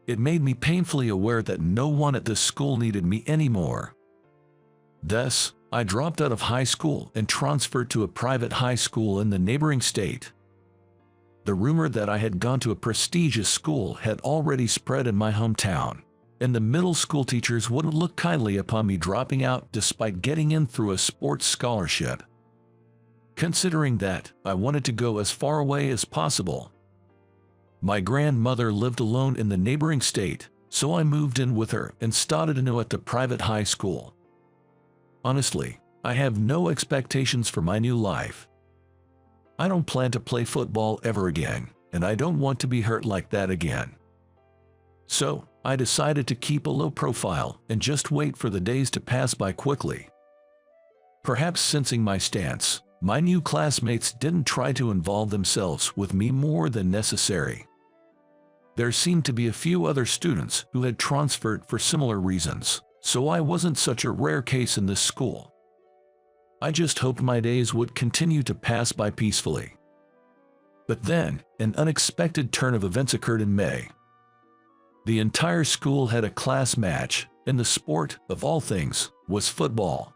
It made me painfully aware that no one at this school needed me anymore. Thus, I dropped out of high school and transferred to a private high school in the neighboring state. The rumor that I had gone to a prestigious school had already spread in my hometown, and the middle school teachers wouldn't look kindly upon me dropping out despite getting in through a sports scholarship. Considering that, I wanted to go as far away as possible. My grandmother lived alone in the neighboring state, so I moved in with her and started anew at the private high school. Honestly, I have no expectations for my new life. I don't plan to play football ever again, and I don't want to be hurt like that again. So, I decided to keep a low profile and just wait for the days to pass by quickly. Perhaps sensing my stance, my new classmates didn't try to involve themselves with me more than necessary. There seemed to be a few other students who had transferred for similar reasons, so I wasn't such a rare case in this school. I just hoped my days would continue to pass by peacefully. But then, an unexpected turn of events occurred in May. The entire school had a class match, and the sport, of all things, was football.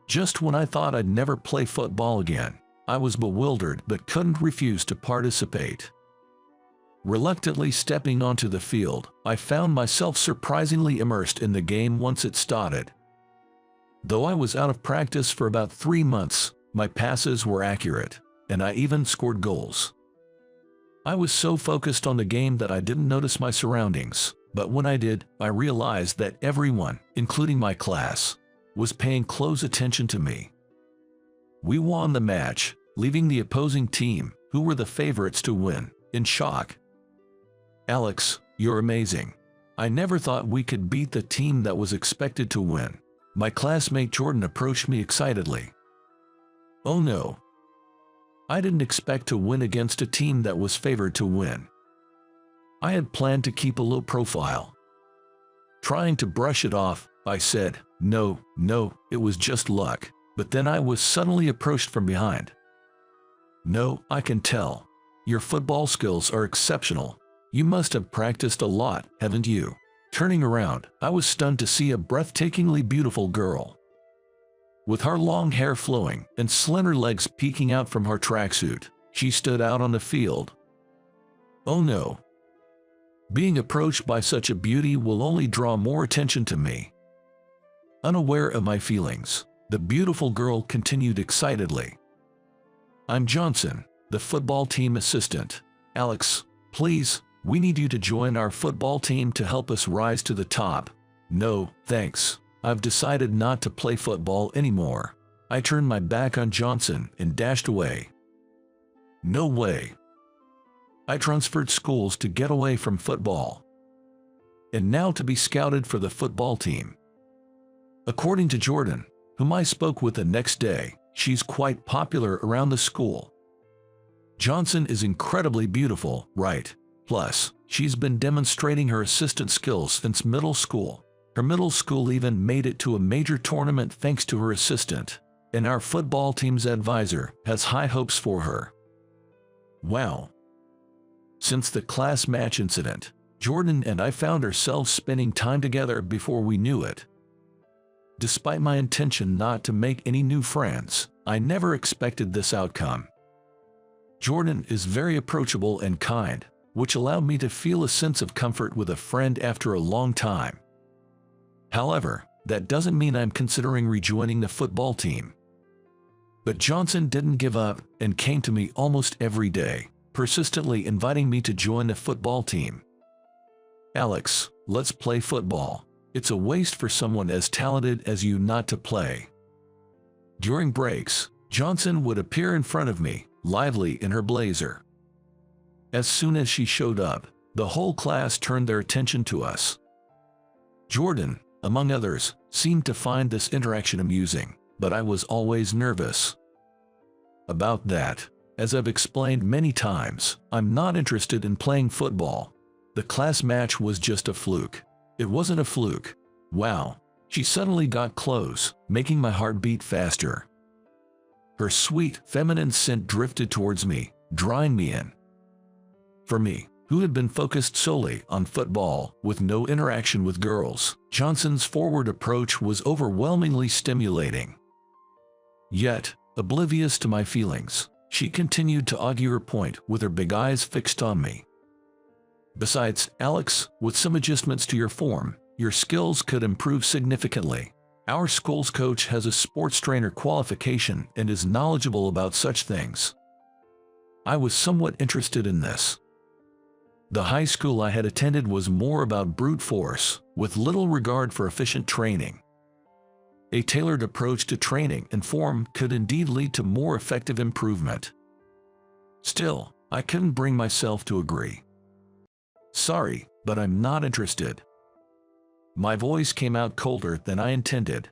Just when I thought I'd never play football again, I was bewildered but couldn't refuse to participate. Reluctantly stepping onto the field, I found myself surprisingly immersed in the game once it started. Though I was out of practice for about 3 months, my passes were accurate, and I even scored goals. I was so focused on the game that I didn't notice my surroundings, but when I did, I realized that everyone, including my class, was paying close attention to me. We won the match, leaving the opposing team, who were the favorites to win, in shock. Alex, you're amazing. I never thought we could beat the team that was expected to win. My classmate Jordan approached me excitedly. Oh no. I didn't expect to win against a team that was favored to win. I had planned to keep a low profile. Trying to brush it off, I said, no, it was just luck, but then I was suddenly approached from behind. No, I can tell. Your football skills are exceptional. You must have practiced a lot, haven't you? Turning around, I was stunned to see a breathtakingly beautiful girl. With her long hair flowing and slender legs peeking out from her tracksuit, she stood out on the field. Oh no. Being approached by such a beauty will only draw more attention to me. Unaware of my feelings, the beautiful girl continued excitedly. I'm Johnson, the football team assistant. Alex, please, we need you to join our football team to help us rise to the top. No, thanks. I've decided not to play football anymore. I turned my back on Johnson and dashed away. No way. I transferred schools to get away from football, and now to be scouted for the football team. According to Jordan, whom I spoke with the next day, she's quite popular around the school. Johnson is incredibly beautiful, right? Plus, she's been demonstrating her assistant skills since middle school. Her middle school even made it to a major tournament thanks to her assistant, and our football team's advisor has high hopes for her. Wow. Since the class match incident, Jordan and I found ourselves spending time together before we knew it. Despite my intention not to make any new friends, I never expected this outcome. Jordan is very approachable and kind, which allowed me to feel a sense of comfort with a friend after a long time. However, that doesn't mean I'm considering rejoining the football team. But Johnson didn't give up and came to me almost every day, persistently inviting me to join the football team. Alex, let's play football. It's a waste for someone as talented as you not to play. During breaks, Johnson would appear in front of me, lively in her blazer. As soon as she showed up, the whole class turned their attention to us. Jordan, among others, seemed to find this interaction amusing, but I was always nervous about that. As I've explained many times, I'm not interested in playing football. The class match was just a fluke. It wasn't a fluke. Wow. She suddenly got close, making my heart beat faster. Her sweet, feminine scent drifted towards me, drawing me in. For me, who had been focused solely on football, with no interaction with girls, Johnson's forward approach was overwhelmingly stimulating. Yet, oblivious to my feelings, she continued to argue her point with her big eyes fixed on me. Besides, Alex, with some adjustments to your form, your skills could improve significantly. Our school's coach has a sports trainer qualification and is knowledgeable about such things. I was somewhat interested in this. The high school I had attended was more about brute force, with little regard for efficient training. A tailored approach to training and form could indeed lead to more effective improvement. Still, I couldn't bring myself to agree. Sorry, but I'm not interested. My voice came out colder than I intended.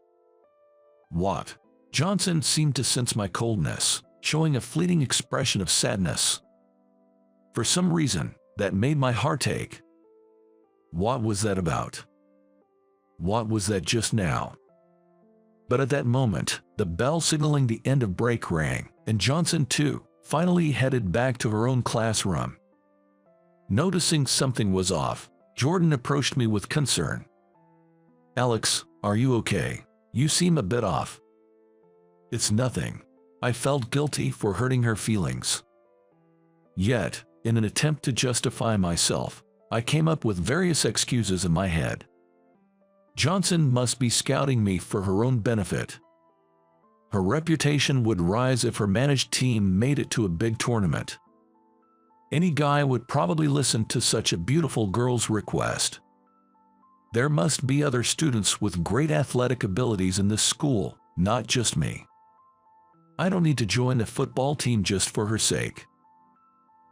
What? Johnson seemed to sense my coldness, showing a fleeting expression of sadness. For some reason, that made my heart ache. What was that about? What was that just now? But at that moment, the bell signaling the end of break rang, and Johnson too, finally headed back to her own classroom. Noticing something was off, Jordan approached me with concern. Alex, are you okay? You seem a bit off. It's nothing. I felt guilty for hurting her feelings. Yet, in an attempt to justify myself, I came up with various excuses in my head. Johnson must be scouting me for her own benefit. Her reputation would rise if her managed team made it to a big tournament. Any guy would probably listen to such a beautiful girl's request. There must be other students with great athletic abilities in this school, not just me. I don't need to join the football team just for her sake.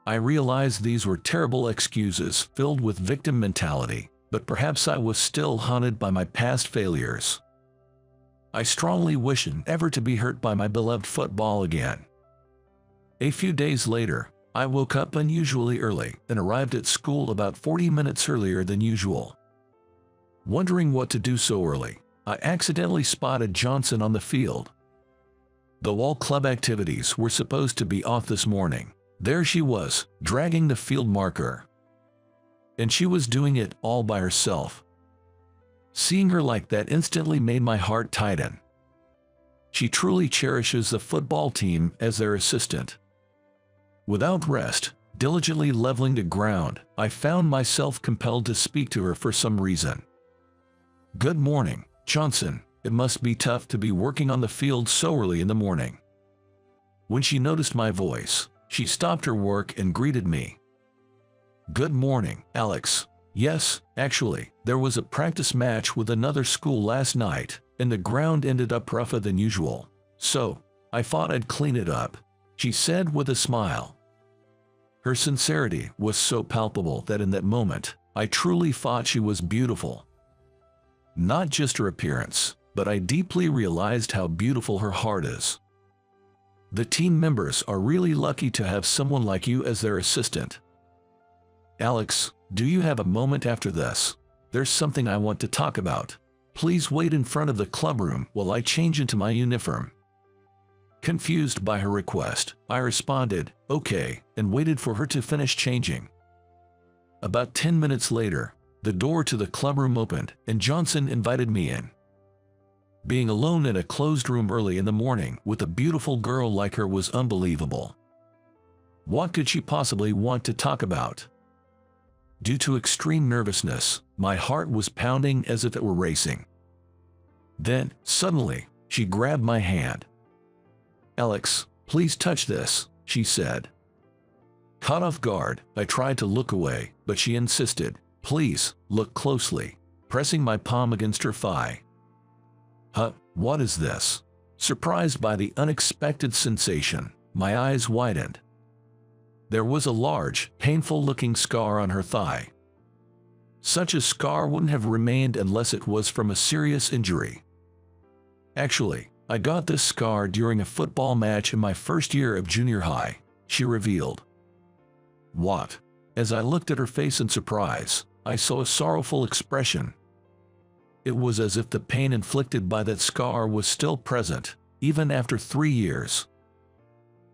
I realized these were terrible excuses filled with victim mentality, but perhaps I was still haunted by my past failures. I strongly wish never to be hurt by my beloved football again. A few days later, I woke up unusually early and arrived at school about 40 minutes earlier than usual. Wondering what to do so early, I accidentally spotted Johnson on the field. Though all club activities were supposed to be off this morning, there she was, dragging the field marker. And she was doing it all by herself. Seeing her like that instantly made my heart tighten. She truly cherishes the football team as their assistant. Without rest, diligently leveling the ground, I found myself compelled to speak to her for some reason. Good morning, Johnson. It must be tough to be working on the field so early in the morning. When she noticed my voice, she stopped her work and greeted me. Good morning, Alex. Yes, actually, there was a practice match with another school last night, and the ground ended up rougher than usual. So, I thought I'd clean it up, she said with a smile. Her sincerity was so palpable that in that moment, I truly thought she was beautiful. Not just her appearance, but I deeply realized how beautiful her heart is. The team members are really lucky to have someone like you as their assistant. Alex, do you have a moment after this? There's something I want to talk about. Please wait in front of the clubroom while I change into my uniform. Confused by her request, I responded, okay, and waited for her to finish changing. About 10 minutes later, the door to the clubroom opened and Johnson invited me in. Being alone in a closed room early in the morning with a beautiful girl like her was unbelievable. What could she possibly want to talk about? Due to extreme nervousness, my heart was pounding as if it were racing. Then, suddenly, she grabbed my hand. Alex, please touch this, she said. Caught off guard, I tried to look away, but she insisted, please, look closely, pressing my palm against her thigh. Huh, what is this? Surprised by the unexpected sensation, my eyes widened. There was a large, painful-looking scar on her thigh. Such a scar wouldn't have remained unless it was from a serious injury. Actually, I got this scar during a football match in my first year of junior high, she revealed. What? As I looked at her face in surprise, I saw a sorrowful expression. It was as if the pain inflicted by that scar was still present, even after 3 years.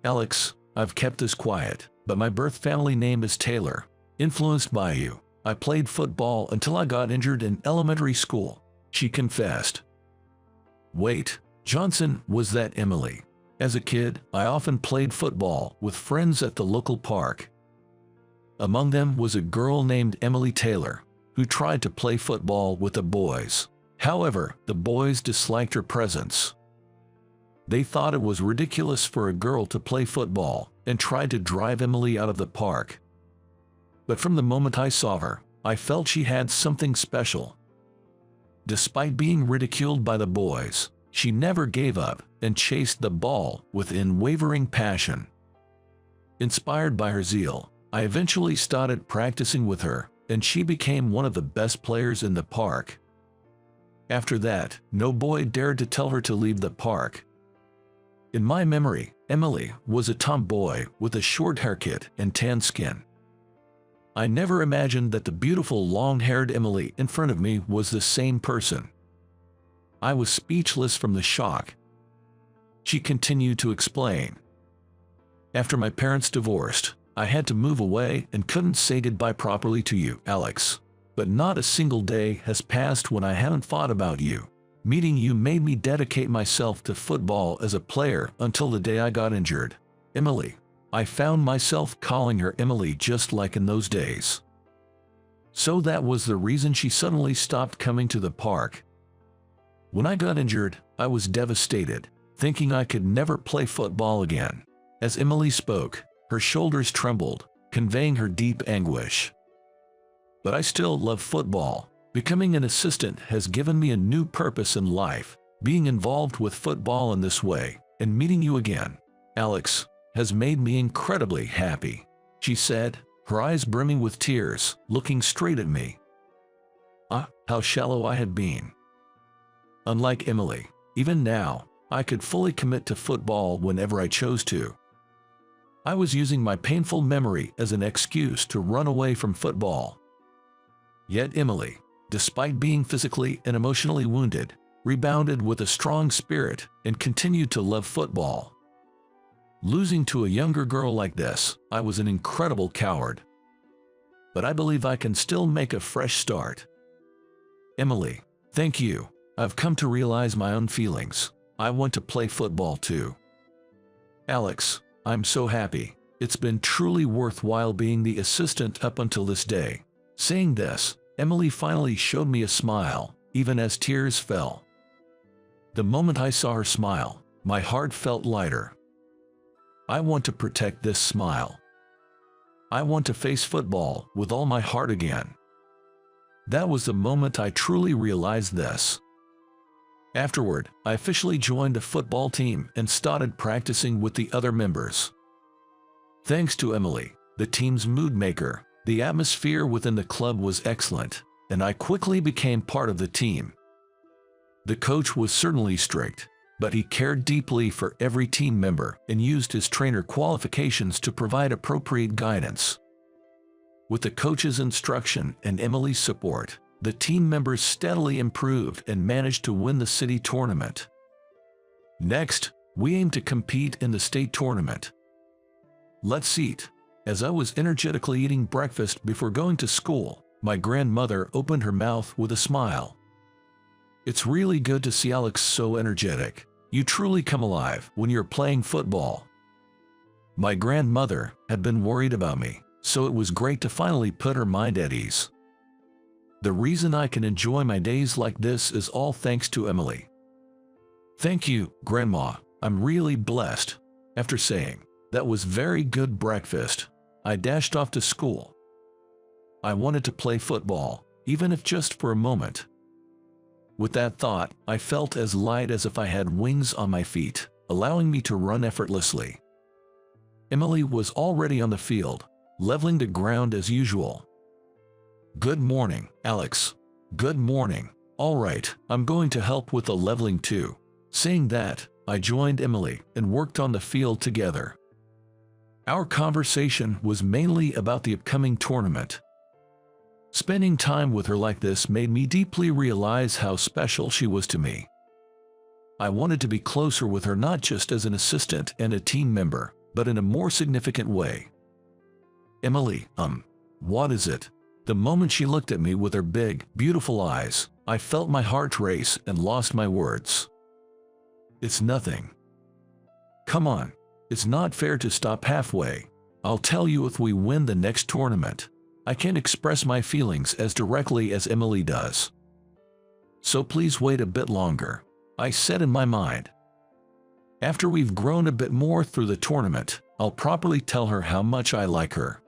Alex, I've kept this quiet, but my birth family name is Taylor. Influenced by you, I played football until I got injured in elementary school, she confessed. Wait, Johnson, was that Emily? As a kid, I often played football with friends at the local park. Among them was a girl named Emily Taylor, who tried to play football with the boys. However, the boys disliked her presence. They thought it was ridiculous for a girl to play football and tried to drive Emily out of the park. But from the moment I saw her, I felt she had something special. Despite being ridiculed by the boys, she never gave up and chased the ball with unwavering passion. Inspired by her zeal, I eventually started practicing with her, and she became one of the best players in the park. After that, no boy dared to tell her to leave the park. In my memory, Emily was a tomboy with a short haircut and tan skin. I never imagined that the beautiful long-haired Emily in front of me was the same person. I was speechless from the shock. She continued to explain. After my parents divorced, I had to move away and couldn't say goodbye properly to you, Alex. But not a single day has passed when I haven't thought about you. Meeting you made me dedicate myself to football as a player until the day I got injured. Emily. I found myself calling her Emily just like in those days. So that was the reason she suddenly stopped coming to the park. When I got injured, I was devastated, thinking I could never play football again. As Emily spoke, her shoulders trembled, conveying her deep anguish. But I still love football. Becoming an assistant has given me a new purpose in life. Being involved with football in this way, and meeting you again, Alex, has made me incredibly happy, she said, her eyes brimming with tears, looking straight at me. How shallow I had been. Unlike Emily, even now, I could fully commit to football whenever I chose to. I was using my painful memory as an excuse to run away from football. Yet Emily, despite being physically and emotionally wounded, rebounded with a strong spirit and continued to love football. Losing to a younger girl like this, I was an incredible coward. But I believe I can still make a fresh start. Emily, thank you. I've come to realize my own feelings. I want to play football too. Alex, I'm so happy. It's been truly worthwhile being the assistant up until this day. Saying this, Emily finally showed me a smile, even as tears fell. The moment I saw her smile, my heart felt lighter. I want to protect this smile. I want to face football with all my heart again. That was the moment I truly realized this. Afterward, I officially joined a football team and started practicing with the other members. Thanks to Emily, the team's mood maker. The atmosphere within the club was excellent, and I quickly became part of the team. The coach was certainly strict, but he cared deeply for every team member and used his trainer qualifications to provide appropriate guidance. With the coach's instruction and Emily's support, the team members steadily improved and managed to win the city tournament. Next, we aimed to compete in the state tournament. Let's eat. As I was energetically eating breakfast before going to school, my grandmother opened her mouth with a smile. "It's really good to see Alex so energetic. You truly come alive when you're playing football." My grandmother had been worried about me, so it was great to finally put her mind at ease. The reason I can enjoy my days like this is all thanks to Emily. "Thank you, Grandma. I'm really blessed." After saying, "That was very good breakfast," I dashed off to school. I wanted to play football, even if just for a moment. With that thought, I felt as light as if I had wings on my feet, allowing me to run effortlessly. Emily was already on the field, leveling the ground as usual. "Good morning, Alex." "Good morning. All right, I'm going to help with the leveling too." Saying that, I joined Emily and worked on the field together. Our conversation was mainly about the upcoming tournament. Spending time with her like this made me deeply realize how special she was to me. I wanted to be closer with her, not just as an assistant and a team member, but in a more significant way. "Emily, what is it?" The moment she looked at me with her big, beautiful eyes, I felt my heart race and lost my words. "It's nothing." "Come on. It's not fair to stop halfway. I'll tell you if we win the next tournament. I can't express my feelings as directly as Emily does. So please wait a bit longer," I said in my mind. "After we've grown a bit more through the tournament, I'll properly tell her how much I like her."